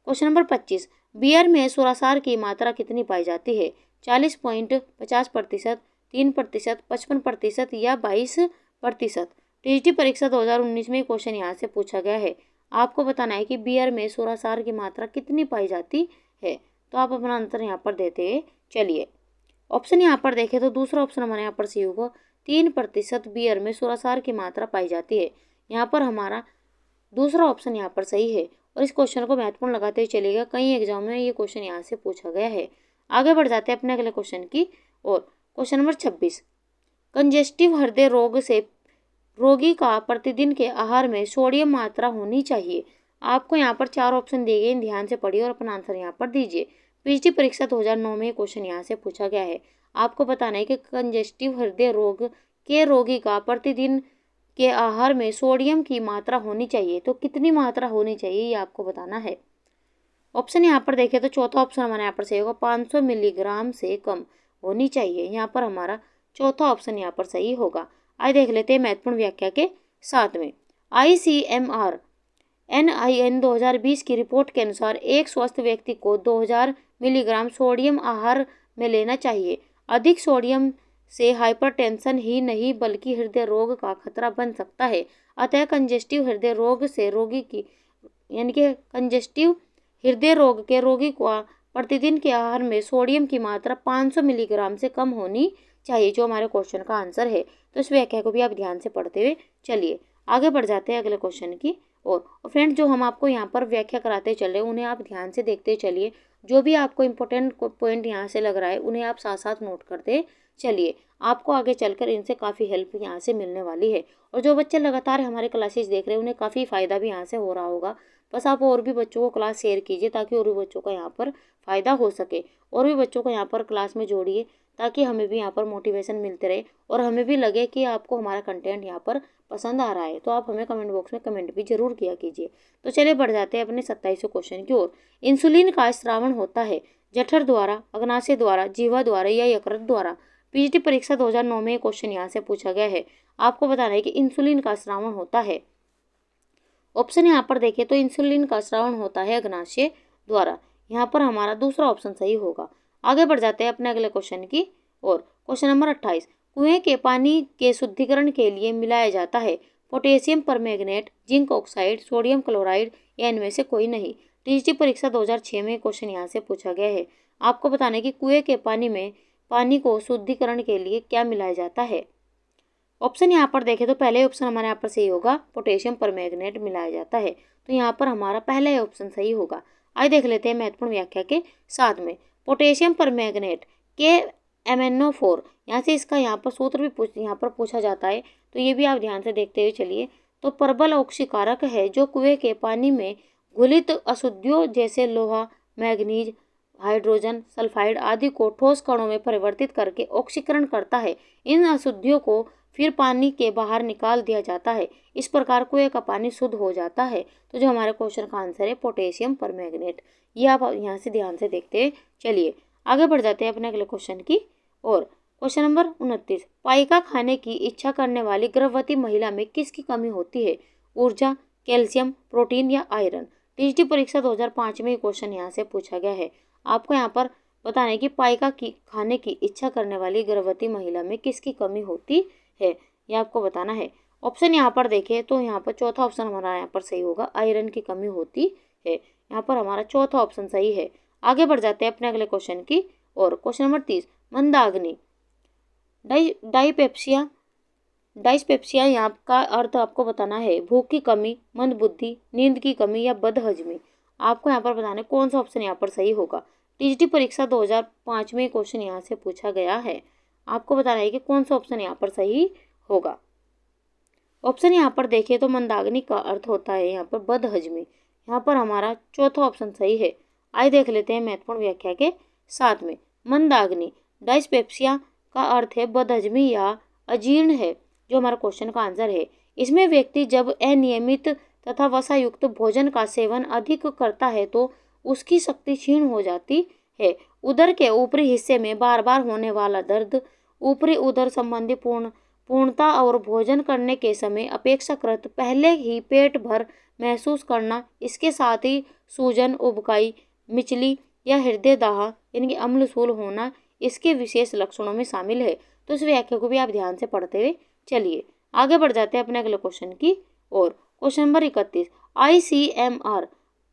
क्वेश्चन नंबर 25, बियर में सुरासार की मात्रा कितनी पाई जाती है? 40.50%, 3%, 55% या 22%। टीजीटी परीक्षा 2019 में क्वेश्चन यहाँ से पूछा गया है। आपको बताना है कि बियर में सुरासार की मात्रा कितनी पाई जाती है। तो आप अपना आंसर यहाँ पर देते चलिए। ऑप्शन यहाँ पर देखें तो दूसरा ऑप्शन हमारे यहाँ पर सही होगा। 3% बियर में सुरासार की मात्रा पाई जाती है। यहाँ पर हमारा दूसरा ऑप्शन यहाँ पर सही है। और इस क्वेश्चन को महत्वपूर्ण लगाते हुए चलिएगा, कई एग्जाम में ये क्वेश्चन यहाँ से पूछा गया है। आगे बढ़ जाते हैं अपने अगले क्वेश्चन की और। क्वेश्चन नंबर 26, कंजेस्टिव हृदय रोग से रोगी का प्रतिदिन के आहार में सोडियम मात्रा होनी चाहिए। आपको यहाँ पर 4 ऑप्शन दिए गए, ध्यान से पढ़िए और अपना आंसर यहाँ पर दीजिए। पीजीटी परीक्षा 2009 में क्वेश्चन यहाँ से पूछा गया है। आपको बताना है कि कंजेस्टिव हृदय रोग के रोगी का प्रतिदिन के आहार में सोडियम की मात्रा होनी चाहिए। तो कितनी मात्रा होनी चाहिए ये आपको बताना है। ऑप्शन यहाँ पर देखें तो चौथा ऑप्शन हमारे यहाँ पर सही होगा, 500 मिलीग्राम से कम होनी चाहिए। यहाँ पर हमारा चौथा ऑप्शन यहाँ पर सही होगा। आइए देख लेते हैं महत्वपूर्ण व्याख्या के साथ में। ICMR NIN 2020 की रिपोर्ट के अनुसार एक स्वस्थ व्यक्ति को 2000 मिलीग्राम सोडियम आहार में लेना चाहिए। अधिक सोडियम से हाइपरटेंशन ही नहीं बल्कि हृदय रोग का खतरा बन सकता है। अतः कंजेस्टिव हृदय रोग से रोगी की यानी कि कंजेस्टिव हृदय रोग के रोगी को प्रतिदिन के आहार में सोडियम की मात्रा 500 मिलीग्राम से कम होनी चाहिए, जो हमारे क्वेश्चन का आंसर है। तो इस व्याख्या को भी आप ध्यान से पढ़ते हुए चलिए। आगे बढ़ जाते हैं अगले क्वेश्चन की और फ्रेंड जो हम आपको यहाँ पर व्याख्या कराते चले उन्हें आप ध्यान से देखते चलिए। जो भी आपको इम्पोर्टेंट पॉइंट यहाँ से लग रहा है उन्हें आप साथ साथ नोट करते चलिए। आपको आगे चलकर इनसे काफ़ी हेल्प यहाँ से मिलने वाली है। और जो बच्चे लगातार हमारे क्लासेस देख रहे हैं उन्हें काफ़ी फ़ायदा भी यहाँ से हो रहा होगा। बस आप और भी बच्चों को क्लास शेयर कीजिए ताकि और भी बच्चों का यहाँ पर फ़ायदा हो सके। और भी बच्चों को यहाँ पर क्लास में जोड़िए ताकि हमें भी यहाँ पर मोटिवेशन मिलते रहे और हमें भी लगे कि आपको हमारा कंटेंट यहाँ पर पसंद आ रहा है। तो आप हमें कमेंट बॉक्स में कमेंट भी जरूर किया कीजिए। तो चलिए बढ़ जाते हैं अपने 27वें क्वेश्चन की ओर। इंसुलिन का स्रावण होता है जठर द्वारा, अग्नाशय द्वारा, जीवा द्वारा या यकृत द्वारा। पीजीटी परीक्षा 2009 में क्वेश्चन यहाँ से पूछा गया है। आपको बताना है कि इंसुलिन का स्रावण होता है। ऑप्शन यहाँ पर देखें तो इंसुलिन का स्रावण होता है अग्नाशय द्वारा। यहाँ पर हमारा दूसरा ऑप्शन सही होगा। आगे बढ़ जाते हैं अपने अगले क्वेश्चन की और। क्वेश्चन नंबर 28, कुएं के पानी के शुद्धिकरण के लिए मिलाया जाता है potassium permanganate, zinc oxide, sodium chloride या इनमें से कोई नहीं। टीजीटी परीक्षा 2006 में क्वेश्चन यहाँ से पूछा गया है। आपको बताना है कि कुएं के पानी में पानी को शुद्धिकरण के लिए क्या मिलाया जाता है। ऑप्शन यहाँ पर देखें तो पहले ऑप्शन हमारे यहाँ पर सही होगा, पोटेशियम परमैंगनेट मिलाया जाता है। तो यहाँ पर हमारा पहला ऑप्शन सही होगा। आइए देख लेते हैं महत्वपूर्ण व्याख्या के साथ में। पोटेशियम परमैंगनेट के MnO4 यहाँ से इसका यहाँ पर सूत्र भी यहाँ पर पूछा जाता है। तो ये भी आप ध्यान से देखते हुए चलिए। तो प्रबल ऑक्सीकारक है जो कुएं के पानी में घुलित अशुद्धियों जैसे लोहा, मैग्नीज, हाइड्रोजन सल्फाइड आदि को ठोस कणों में परिवर्तित करके ऑक्सीकरण करता है। इन अशुद्धियों को फिर पानी के बाहर निकाल दिया जाता है। इस प्रकार कुएं का पानी शुद्ध हो जाता है। तो जो हमारे क्वेश्चन का आंसर है पोटेशियम परमैंगनेट। ये आप यहाँ से ध्यान से देखते चलिए। आगे बढ़ जाते हैं अपने अगले क्वेश्चन की और। क्वेश्चन नंबर 29, पाइका खाने की इच्छा करने वाली गर्भवती महिला में किसकी कमी होती है? ऊर्जा, कैल्शियम, प्रोटीन या आयरन। टीजीटी परीक्षा 2005 में क्वेश्चन यहाँ से पूछा गया है। आपको यहाँ पर बताना है कि पाइका की खाने की इच्छा करने वाली गर्भवती महिला में किसकी कमी होती है, यह आपको बताना है। ऑप्शन यहाँ पर देखें तो यहाँ पर चौथा ऑप्शन हमारा यहाँ पर सही होगा, आयरन की कमी होती है। यहाँ पर हमारा चौथा ऑप्शन सही है। आगे बढ़ जाते हैं अपने अगले क्वेश्चन की और। क्वेश्चन नंबर 30, मंदाग्नि डाइस्पेप्सिया यहाँ का अर्थ आपको बताना है भूख की कमी, मंदबुद्धि, नींद की कमी या बदहजमी। आपको यहाँ पर बताना है कौन सा ऑप्शन यहाँ पर सही होगा। टीजीटी परीक्षा 2005 में क्वेश्चन यहाँ से पूछा गया है। आपको बताना है कि कौन सा ऑप्शन यहाँ पर सही होगा। ऑप्शन यहाँ पर देखें तो मंदाग्नि का अर्थ होता है यहाँ पर बदहजमी। यहाँ पर हमारा चौथा ऑप्शन सही है। आइए देख लेते हैं महत्वपूर्ण व्याख्या के साथ में। मंदाग्नि डाइस्पेप्सिया का अर्थ है बदहजमी या अजीर्ण है, जो हमारा क्वेश्चन का आंसर है। इसमें व्यक्ति जब अनियमित तथा वसायुक्त भोजन का सेवन अधिक करता है तो उसकी शक्ति क्षीण हो जाती है। उदर के ऊपरी हिस्से में बार बार होने वाला दर्द, ऊपरी उदर संबंधी पूर्णता और भोजन करने के समय अपेक्षाकृत पहले ही पेट भर महसूस करना, इसके साथ ही सूजन, उबकाई, मिचली या हृदय दाह यानी कि अम्लसूल होना इसके विशेष लक्षणों में शामिल है। तो इस व्याख्या को भी आप ध्यान से पढ़ते हुए चलिए। आगे बढ़ जाते हैं अपने अगले क्वेश्चन की ओर। क्वेश्चन नंबर 31, ICMR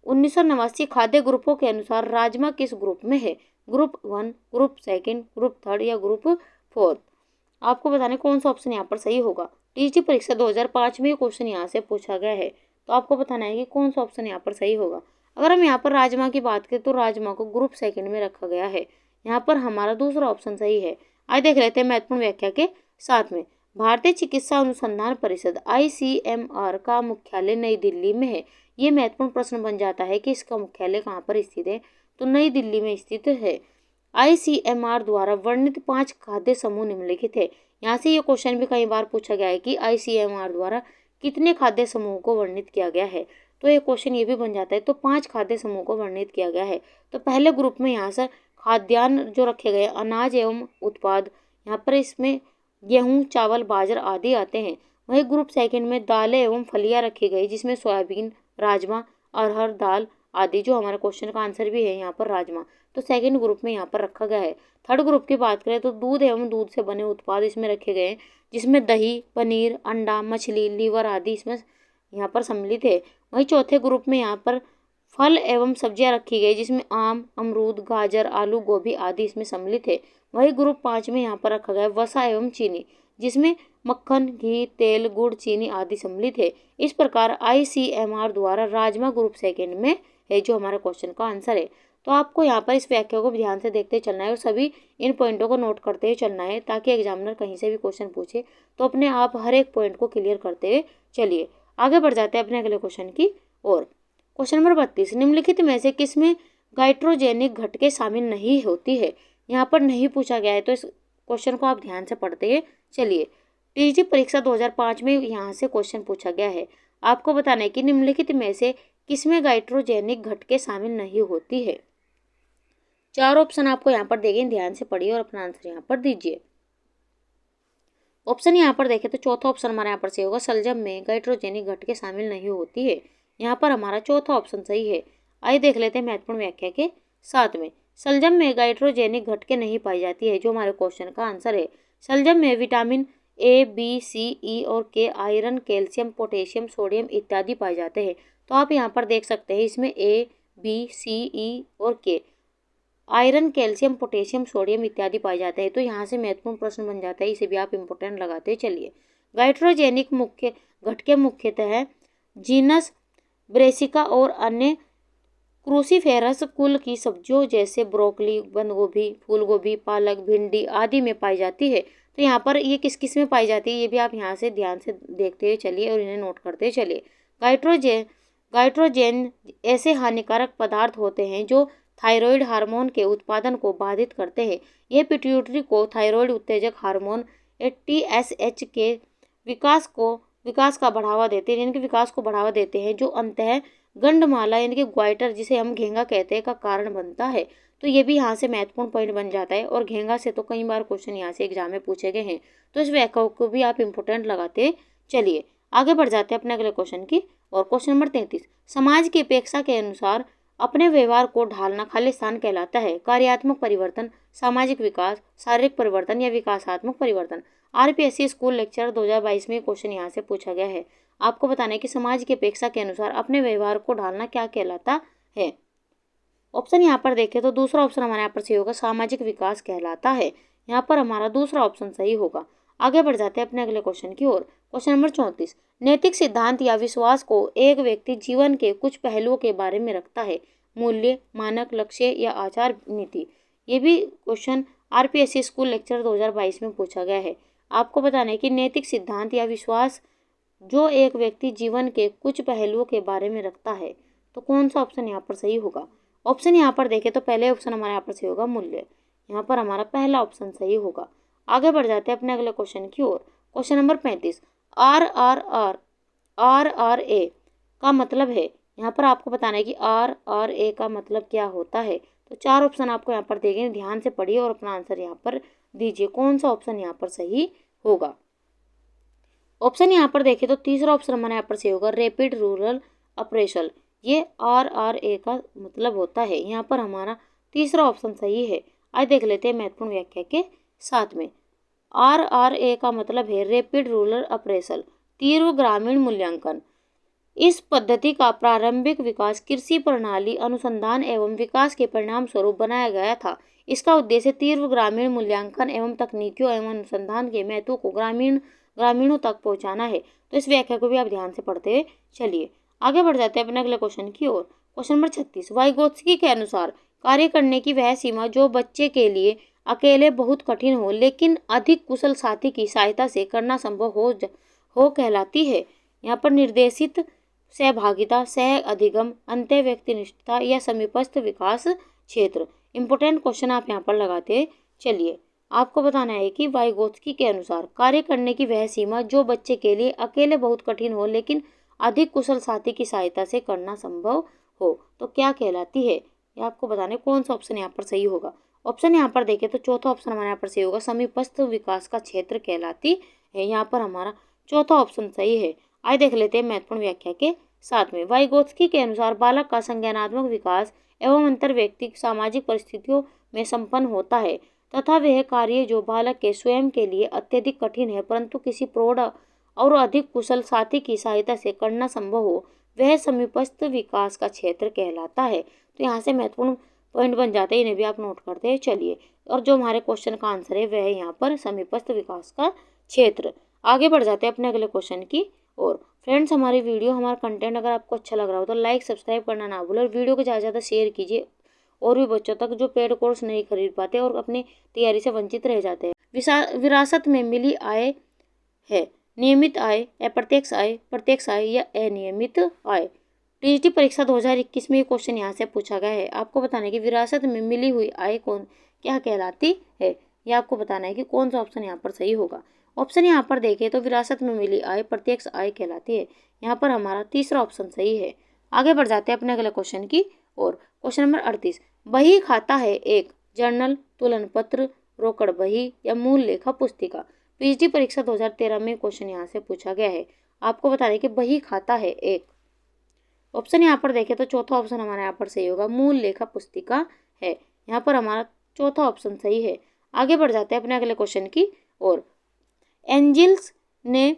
1989 खाद्य ग्रुपों के अनुसार राजमा किस ग्रुप में है? ग्रुप 1, ग्रुप 2, ग्रुप 3 या ग्रुप 4? आपको बताने कौन सा ऑप्शन यहाँ पर सही होगा। टीजीटी परीक्षा 2005 में क्वेश्चन यहाँ से पूछा गया है, तो आपको बताना है कि कौन सा ऑप्शन यहाँ पर सही होगा। अगर हम यहाँ पर राजमा की बात करें तो राजमा को ग्रुप 2 में रखा गया है। यहाँ पर हमारा दूसरा ऑप्शन सही है। आइए देख लेते हैं महत्वपूर्ण व्याख्या के साथ में। भारतीय चिकित्सा अनुसंधान परिषद ICMR का मुख्यालय नई दिल्ली में है। ये महत्वपूर्ण प्रश्न बन जाता है कि इसका मुख्यालय कहाँ पर स्थित है, तो नई दिल्ली में स्थित है। ICMR द्वारा वर्णित 5 खाद्य समूह निम्नलिखित है। यहाँ से ये क्वेश्चन भी कई बार पूछा गया है कि ICMR द्वारा कितने खाद्य समूहों को वर्णित किया गया है, तो ये क्वेश्चन ये भी बन जाता है। तो 5 खाद्य समूह को वर्णित किया गया है। तो पहले ग्रुप में यहाँ से खाद्यान्न जो रखे गए अनाज एवं उत्पाद, यहाँ पर इसमें गेहूँ, चावल, बाजरा आदि आते हैं। वहीं ग्रुप 2 में दालें एवं फलियां रखी गई, जिसमें सोयाबीन, राजमा, अरहर दाल आदि, जो हमारे क्वेश्चन का आंसर भी है यहाँ पर राजमा, तो सेकंड ग्रुप में यहाँ पर रखा गया है। थर्ड ग्रुप की बात करें तो दूध एवं दूध से बने उत्पाद इसमें रखे गए हैं, जिसमें दही, पनीर, अंडा, मछली, लीवर आदि इसमें यहाँ पर सम्मिलित है। वहीं चौथे ग्रुप में यहाँ पर फल एवं सब्जियां रखी गई, जिसमें आम, अमरूद, गाजर, आलू, गोभी आदि इसमें सम्मिलित है। वहीं ग्रुप 5 में यहाँ पर रखा गया वसा एवं चीनी, जिसमें मक्खन, घी, तेल, गुड़, चीनी आदि सम्मिलित है। इस प्रकार ICMR द्वारा राजमा ग्रुप 2 में है, जो हमारे क्वेश्चन का आंसर है। तो आपको यहाँ पर इस व्याख्या को ध्यान से देखते चलना है और सभी इन पॉइंटों को नोट करते हुए चलना है, ताकि एग्जामिनर कहीं से भी क्वेश्चन पूछे तो अपने आप हर एक पॉइंट को क्लियर करते हुए चलिए। आगे बढ़ जाते हैं अपने अगले क्वेश्चन की ओर। क्वेश्चन नंबर 32, निम्नलिखित में से किसमें गाइट्रोजेनिक घटकें शामिल नहीं होती है? यहाँ पर नहीं पूछा गया है, तो इस क्वेश्चन को आप ध्यान से पढ़ते हुए चलिए। टीजीटी परीक्षा 2005 में यहाँ से क्वेश्चन पूछा गया है। आपको बताना है कि निम्नलिखित में से किसमें गाइट्रोजेनिक घटकें शामिल नहीं होती है। 4 ऑप्शन आपको यहाँ पर देंगे, ध्यान से पढ़िए और अपना आंसर यहाँ पर दीजिए। ऑप्शन यहाँ पर देखें तो चौथा ऑप्शन हमारा यहाँ पर सही होगा, शलजम में गाइट्रोजेनिक घटकें शामिल नहीं होती है। यहाँ पर हमारा चौथा ऑप्शन सही है। आइए देख लेते हैं महत्वपूर्ण व्याख्या के साथ में। शलजम में गाइट्रोजेनिक घटकें नहीं पाई जाती है, जो हमारे क्वेश्चन का आंसर है। शलजम में vitamin A, B, C, E और K, iron, calcium, potassium, sodium इत्यादि पाए जाते हैं। तो आप यहाँ पर देख सकते हैं, इसमें A, B, C, E और K iron, calcium, potassium, sodium इत्यादि पाए जाते हैं। तो यहाँ से महत्वपूर्ण प्रश्न बन जाता है, इसे भी आप इंपोर्टेंट लगाते चलिए। गाइट्रोजेनिक मुख्य घटकें मुख्यतः जीनस ब्रेसिका और अन्य क्रूसीफेरस कुल की सब्जियों जैसे ब्रोकली, बंद गोभी, फूल गोभी, पालक, भिंडी आदि में पाई जाती है। तो यहाँ पर ये किस किस में पाई जाती है, ये भी आप यहाँ से ध्यान से देखते हुए चलिए और इन्हें नोट करते चलिए। गाइट्रोजेन ऐसे हानिकारक पदार्थ होते हैं जो थायराइड हार्मोन के उत्पादन को बाधित करते हैं। ये पिट्यूटरी को थायराइड उत्तेजक हार्मोन TSH के विकास का बढ़ावा देते हैं, यानी कि विकास को बढ़ावा देते हैं, जो अंतः गंडमाला यानी कि ग्वाइटर, जिसे हम घेंगा कहते हैं, का कारण बनता है। तो ये भी यहाँ से महत्वपूर्ण पॉइंट बन जाता है। और घेंगा से तो कई बार क्वेश्चन यहाँ से एग्जाम में पूछे गए हैं, तो इस व्याख्या को भी आप इंपोर्टेंट लगाते चलिए। आगे बढ़ जाते हैं अपने अगले क्वेश्चन की। और क्वेश्चन नंबर 33, समाज की अपेक्षा के अनुसार अपने व्यवहार को ढालना खालिस्तान कहलाता है? कार्यात्मक परिवर्तन, सामाजिक विकास, शारीरिक परिवर्तन या विकासात्मक परिवर्तन? RPSC स्कूल लेक्चर 2022 में क्वेश्चन यहाँ से पूछा गया है। आपको बताना है कि समाज की अपेक्षा के अनुसार अपने व्यवहार को ढालना क्या कहलाता है। ऑप्शन यहाँ पर देखें तो दूसरा ऑप्शन हमारे यहाँ पर सही होगा, सामाजिक विकास कहलाता है। यहाँ पर हमारा दूसरा ऑप्शन सही होगा। आगे बढ़ जाते हैं अपने अगले क्वेश्चन की ओर। क्वेश्चन नंबर 34, नैतिक सिद्धांत या विश्वास को एक व्यक्ति जीवन के कुछ पहलुओं के बारे में रखता है? मूल्य, मानक, लक्ष्य या आचार नीति? ये भी क्वेश्चन RPSC स्कूल लेक्चर 2022 में पूछा गया है। आपको बताना है कि नैतिक सिद्धांत या विश्वास जो एक व्यक्ति जीवन के कुछ पहलुओं के बारे में रखता है, तो कौन सा ऑप्शन यहाँ पर सही होगा। ऑप्शन यहाँ पर देखें तो पहले ऑप्शन हमारे यहाँ पर सही होगा, मूल्य। यहाँ पर हमारा पहला ऑप्शन सही होगा। आगे बढ़ जाते हैं अपने अगले क्वेश्चन की ओर। क्वेश्चन नंबर 35, RRA का मतलब है, यहाँ पर आपको बताना है कि RRA का मतलब क्या होता है। तो 4 ऑप्शन आपको यहाँ पर देंगे, ध्यान से पढ़िए और अपना आंसर यहाँ पर दीजिए, कौन सा ऑप्शन यहाँ पर सही होगा। ऑप्शन यहाँ पर देखें तो तीसरा ऑप्शन हमारा यहाँ पर सही होगा, रैपिड रूरल अप्रेशल। ये RRA का मतलब होता है, यहाँ पर हमारा तीसरा ऑप्शन सही है। आज देख लेते हैं महत्वपूर्ण व्याख्या के साथ में। RRA का मतलब है रैपिड रूरल अप्रेशल, तीव्र ग्रामीण मूल्यांकन। इस पद्धति का प्रारंभिक विकास कृषि प्रणाली अनुसंधान एवं विकास के परिणाम स्वरूप बनाया गया था। इसका उद्देश्य तीव्र ग्रामीण मूल्यांकन एवं तकनीकियों एवं अनुसंधान के महत्व को ग्रामीणों तक पहुंचाना है। तो इस व्याख्या को भी आप ध्यान से पढ़ते हुए चलिए। आगे बढ़ जाते हैं अपने अगले क्वेश्चन की ओर। क्वेश्चन नंबर 36, वाइगोत्स्की के अनुसार कार्य करने की वह सीमा जो बच्चे के लिए अकेले बहुत कठिन हो लेकिन अधिक कुशल साथी की सहायता से करना संभव हो कहलाती है। यहाँ पर निर्देशित सहभागिता, सह अधिगम, अंत्य व्यक्तिनिष्ठता या समीपस्थ विकास क्षेत्र। इंपोर्टेंट क्वेश्चन आप यहाँ पर लगाते चलिए। आपको बताना है कि वाइगोत्स्की के अनुसार कार्य करने की वह सीमा जो बच्चे के लिए अकेले बहुत कठिन हो लेकिन अधिक कुशल साथी की सहायता से करना संभव हो तो क्या कहलाती है। ये आपको बताना है कौन सा ऑप्शन यहाँ पर सही होगा। ऑप्शन यहाँ पर देखें तो चौथा ऑप्शन हमारे यहाँ पर सही होगा, समीपस्थ विकास का क्षेत्र कहलाती है। यहाँ पर हमारा चौथा ऑप्शन सही है। आइए देख लेते हैं महत्वपूर्ण व्याख्या के साथ में। वाइगोत्स्की के अनुसार बालक का संज्ञानात्मक विकास एवं अंतर्व्यक्तिक सामाजिक परिस्थितियों में संपन्न होता है तथा वह कार्य जो बालक के स्वयं के लिए अत्यधिक कठिन है परंतु किसी प्रौढ़ और अधिक कुशल साथी की सहायता से करना संभव हो वह समीपस्थ विकास का क्षेत्र कहलाता है। तो यहाँ से महत्वपूर्ण पॉइंट बन जाते हैं, इन्हें भी आप नोट करते हैं चलिए। और जो हमारे क्वेश्चन का आंसर है वह है यहाँ पर समीपस्थ विकास का क्षेत्र। आगे बढ़ जाते हैं अपने अगले क्वेश्चन की ओर। फ्रेंड्स, हमारी वीडियो, हमारा कंटेंट अगर आपको अच्छा लग रहा हो तो लाइक सब्सक्राइब करना ना भूलें और वीडियो को ज़्यादा से ज़्यादा शेयर कीजिए और भी बच्चों तक जो पेड कोर्स नहीं खरीद पाते और अपनी तैयारी से वंचित रह जाते हैं। विरासत में मिली आय है नियमित आय, अप्रत्यक्ष आय, प्रत्यक्ष आय या अनियमित आय। टीजीटी परीक्षा 2021 में ये क्वेश्चन यहाँ से पूछा गया है। आपको बताना है कि विरासत में मिली हुई आय क्या कहलाती है। यह आपको बताना है कि कौन सा ऑप्शन यहाँ पर सही होगा। ऑप्शन यहाँ पर देखें तो विरासत में मिली आय प्रत्यक्ष आय कहलाती है। यहाँ पर हमारा तीसरा ऑप्शन सही है। आगे बढ़ जाते हैं अपने अगले क्वेश्चन की ओर। क्वेश्चन नंबर 38, बही खाता है एक जर्नल, तुलन पत्र, रोकड़ बही या मूल लेखा पुस्तिका। पीएचडी परीक्षा 2013 में क्वेश्चन यहाँ से पूछा गया है। आपको बता दें कि बही खाता है एक। ऑप्शन यहाँ पर देखें तो चौथा ऑप्शन हमारा यहाँ पर सही होगा, मूल लेखा पुस्तिका है। यहाँ पर हमारा चौथा ऑप्शन सही है। आगे बढ़ जाते हैं अपने अगले क्वेश्चन की ओर। एंजिल्स ने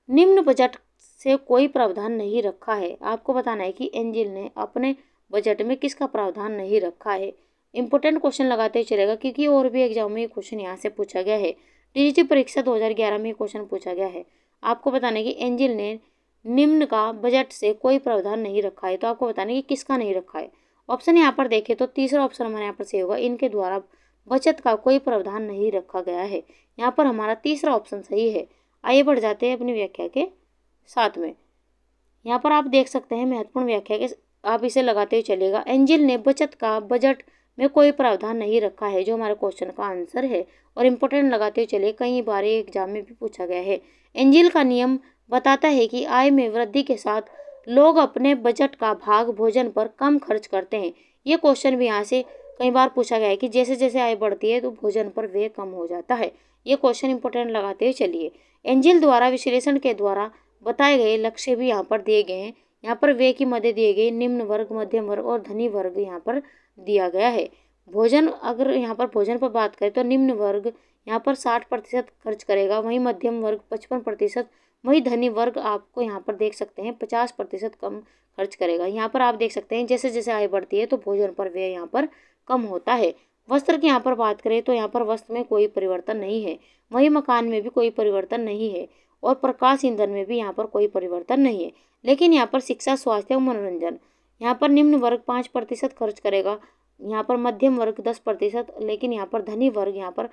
निम्न बजट से कोई प्रावधान नहीं रखा है। आपको बताना है कि एंजिल ने अपने बजट में किसका प्रावधान नहीं रखा है। इंपोर्टेंट क्वेश्चन लगाते ही चलेगा क्योंकि और भी एग्जाम में ये क्वेश्चन यहाँ से पूछा गया है। टीजीटी परीक्षा 2011 में क्वेश्चन पूछा गया है। आपको बताना है कि एंजिल ने निम्न का बजट से कोई प्रावधान नहीं रखा है। तो आपको बताना है कि किसका नहीं रखा है। ऑप्शन यहाँ पर देखें तो तीसरा ऑप्शन हमारे यहाँ पर सही होगा, इनके द्वारा बचत का कोई प्रावधान नहीं रखा गया है। यहाँ पर हमारा तीसरा ऑप्शन सही है। आइए बढ़ जाते हैं अपनी व्याख्या के साथ में। यहाँ पर आप देख सकते हैं महत्वपूर्ण व्याख्या के, आप इसे लगाते ही चलेगा। एंजिल ने बचत का बजट में कोई प्रावधान नहीं रखा है, जो हमारे क्वेश्चन का आंसर है। और इम्पोर्टेंट लगाते चले, कई बार एग्जाम में भी पूछा गया है। एंजिल का नियम बताता है कि आय में वृद्धि के साथ लोग अपने बजट का भाग भोजन पर कम खर्च करते हैं। ये क्वेश्चन भी यहाँ से कई बार पूछा गया है कि जैसे जैसे आय बढ़ती है तो भोजन पर व्यय कम हो जाता है। ये क्वेश्चन इंपोर्टेंट लगाते हुए चलिए। एंजिल द्वारा विश्लेषण के द्वारा बताए गए लक्ष्य भी यहाँ पर दिए गए हैं। यहाँ पर व्यय की मदद दिए गए, निम्न वर्ग, मध्यम वर्ग और धनी वर्ग यहाँ पर दिया गया है। भोजन, अगर यहाँ पर भोजन पर बात करें तो निम्न वर्ग यहाँ पर 60% खर्च करेगा, वहीं मध्यम वर्ग 55%, वहीं धनी वर्ग आपको यहाँ पर देख सकते हैं 50% कम खर्च करेगा। यहाँ पर आप देख सकते हैं जैसे जैसे आय बढ़ती है तो भोजन पर व्यय यहाँ पर कम होता है। वस्त्र की यहाँ पर बात करें तो यहाँ पर वस्त्र में कोई परिवर्तन नहीं है, वहीं मकान में भी कोई परिवर्तन नहीं है और प्रकाश ईंधन में भी यहाँ पर कोई परिवर्तन नहीं है। लेकिन यहाँ पर शिक्षा, स्वास्थ्य और मनोरंजन, यहाँ पर निम्न वर्ग 5% खर्च करेगा, यहाँ पर मध्यम वर्ग 10%, लेकिन यहाँ पर धनी वर्ग यहाँ पर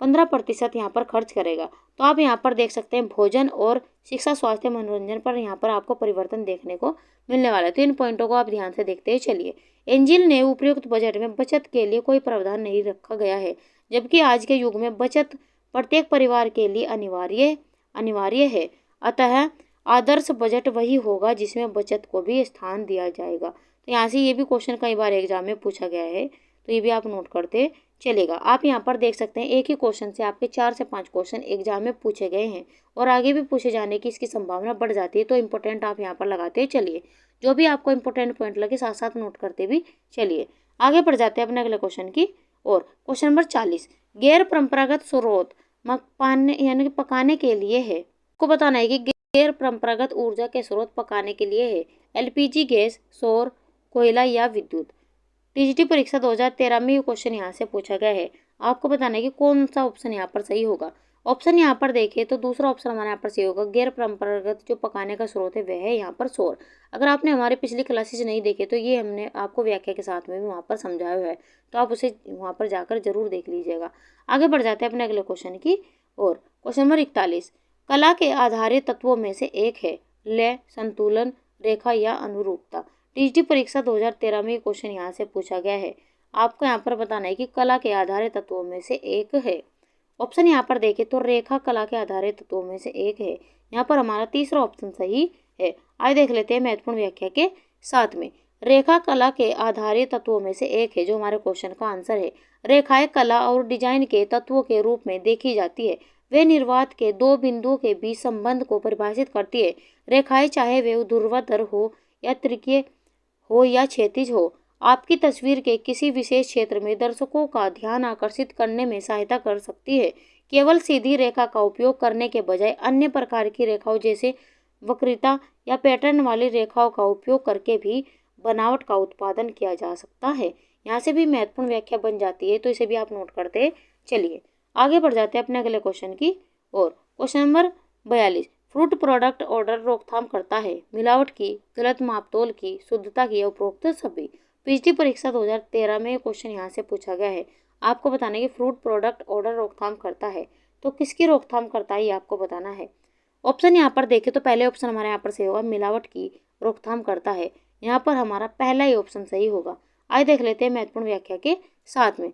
15% यहाँ पर खर्च करेगा। तो आप यहाँ पर देख सकते हैं भोजन और शिक्षा, स्वास्थ्य, मनोरंजन पर यहाँ पर आपको परिवर्तन देखने को मिलने वाला है। तो इन पॉइंटों को आप ध्यान से देखते ही चलिए। एंजिल ने उपयुक्त बजट में बचत के लिए कोई प्रावधान नहीं रखा गया है, जबकि आज के युग में बचत प्रत्येक परिवार के लिए अनिवार्य है। अतः आदर्श बजट वही होगा जिसमें बचत को भी स्थान दिया जाएगा। तो यहाँ से ये भी क्वेश्चन कई बार एग्जाम में पूछा गया है, तो ये भी आप नोट करते चलेगा। आप यहाँ पर देख सकते हैं एक ही क्वेश्चन से आपके 4 से 5 क्वेश्चन एग्जाम में पूछे गए हैं और आगे भी पूछे जाने की इसकी संभावना बढ़ जाती है। तो इंपॉर्टेंट आप यहाँ पर लगाते चलिए, जो भी आपको इंपॉर्टेंट पॉइंट लगे साथ साथ नोट करते भी चलिए। आगे बढ़ जाते हैं अपने अगले क्वेश्चन की और। क्वेश्चन नंबर 40, गैर परंपरागत स्रोत पाने यानी कि पकाने के लिए है। आपको बताना है कि गैर परंपरागत ऊर्जा के स्रोत पकाने के लिए है एलपीजी गैस, सौर, कोयला या विद्युत। टीजीटी परीक्षा 2013 में ये क्वेश्चन यहाँ से पूछा गया है। आपको बताना है कि कौन सा ऑप्शन यहाँ पर सही होगा। ऑप्शन यहाँ पर देखें तो दूसरा ऑप्शन हमारे यहाँ पर सही होगा। गैर परंपरागत जो पकाने का स्रोत है वह है यहाँ पर सौर। अगर आपने हमारे पिछली क्लासेज नहीं देखे तो ये हमने आपको व्याख्या के साथ में भी वहाँ पर समझाया हुआ है, तो आप उसे वहाँ पर जाकर जरूर देख लीजिएगा। आगे बढ़ जाते हैं अपने अगले क्वेश्चन की और। क्वेश्चन नंबर 41, कला के आधारित तत्वों में से एक है लय, संतुलन, रेखा या अनुरूपता। टीजीटी परीक्षा 2013 में ये क्वेश्चन यहाँ से पूछा गया है। आपको यहाँ पर बताना है कि कला के आधारित तत्वों में से एक है। ऑप्शन यहाँ पर देखें तो रेखा कला के आधारित तत्वों में से एक है। यहाँ पर हमारा तीसरा ऑप्शन सही है। आइए देख लेते हैं महत्वपूर्ण व्याख्या के साथ में। रेखा कला के आधारित तत्वों में से एक है, जो हमारे क्वेश्चन का आंसर है। रेखाएं कला और डिजाइन के तत्वों के रूप में देखी जाती है। वे निर्वात के दो बिंदुओं के बीच संबंध को परिभाषित करती है। रेखाएं चाहे वे ऊर्ध्वाधर हो या त्रिकीय हो या क्षैतिज हो, आपकी तस्वीर के किसी विशेष क्षेत्र में दर्शकों का ध्यान आकर्षित करने में सहायता कर सकती है। केवल सीधी रेखा का उपयोग करने के बजाय अन्य प्रकार की रेखाओं जैसे वक्रिता या पैटर्न वाली रेखाओं का उपयोग करके भी बनावट का उत्पादन किया जा सकता है। यहाँ से भी महत्वपूर्ण व्याख्या बन जाती है, तो इसे भी आप नोट करते चलिए। आगे बढ़ जाते हैं अपने अगले क्वेश्चन की और। Question number 42, fruit product order रोकथाम करता है मिलावट की, गलत मापतोल की, शुद्धता की, उपरोक्त सभी। पिछली परीक्षा 2013 में क्वेश्चन यहाँ से पूछा गया है। आपको बताना है कि फ्रूट प्रोडक्ट ऑर्डर रोकथाम करता है, तो किसकी रोकथाम करता है ये आपको बताना है। ऑप्शन यहाँ पर देखें तो पहले ऑप्शन हमारे यहाँ पर सही होगा, मिलावट की रोकथाम करता है। यहाँ पर हमारा पहला ही ऑप्शन सही होगा। आइए देख लेते हैं महत्वपूर्ण व्याख्या के साथ में।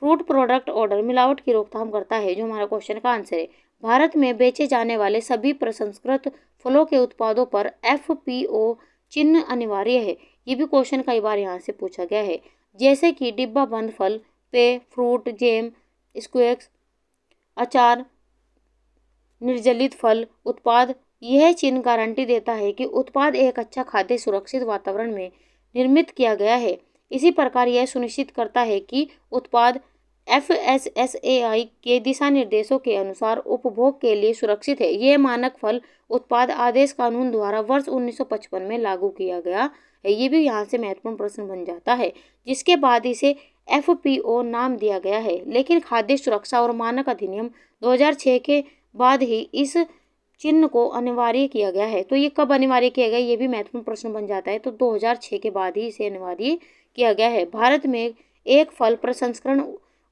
फ्रूट प्रोडक्ट ऑर्डर मिलावट की रोकथाम करता है, जो हमारा क्वेश्चन का आंसर है। भारत में बेचे जाने वाले सभी प्रसंस्कृत फलों के उत्पादों पर FPO चिन्ह अनिवार्य है। ये भी क्वेश्चन कई बार यहाँ से पूछा गया है, जैसे कि डिब्बा बंद फल, पेय, फ्रूट, जैम, स्क्वैश, अचार, निर्जलित फल उत्पाद। यह चिन्ह गारंटी देता है कि उत्पाद एक अच्छा खाद्य सुरक्षित वातावरण में निर्मित किया गया है। इसी प्रकार यह सुनिश्चित करता है कि उत्पाद FSSAI के दिशा निर्देशों के अनुसार उपभोग के लिए सुरक्षित है। यह मानक फल उत्पाद आदेश कानून द्वारा वर्ष 1955 में लागू किया गया है। ये भी यहाँ से महत्वपूर्ण प्रश्न बन जाता है, जिसके बाद इसे FPO नाम दिया गया है। लेकिन खाद्य सुरक्षा और मानक अधिनियम 2006 के बाद ही इस चिन्ह को अनिवार्य किया गया है। तो ये कब अनिवार्य किया गया, ये भी महत्वपूर्ण प्रश्न बन जाता है। तो 2006 के बाद ही इसे अनिवार्य किया गया है। भारत में एक फल प्रसंस्करण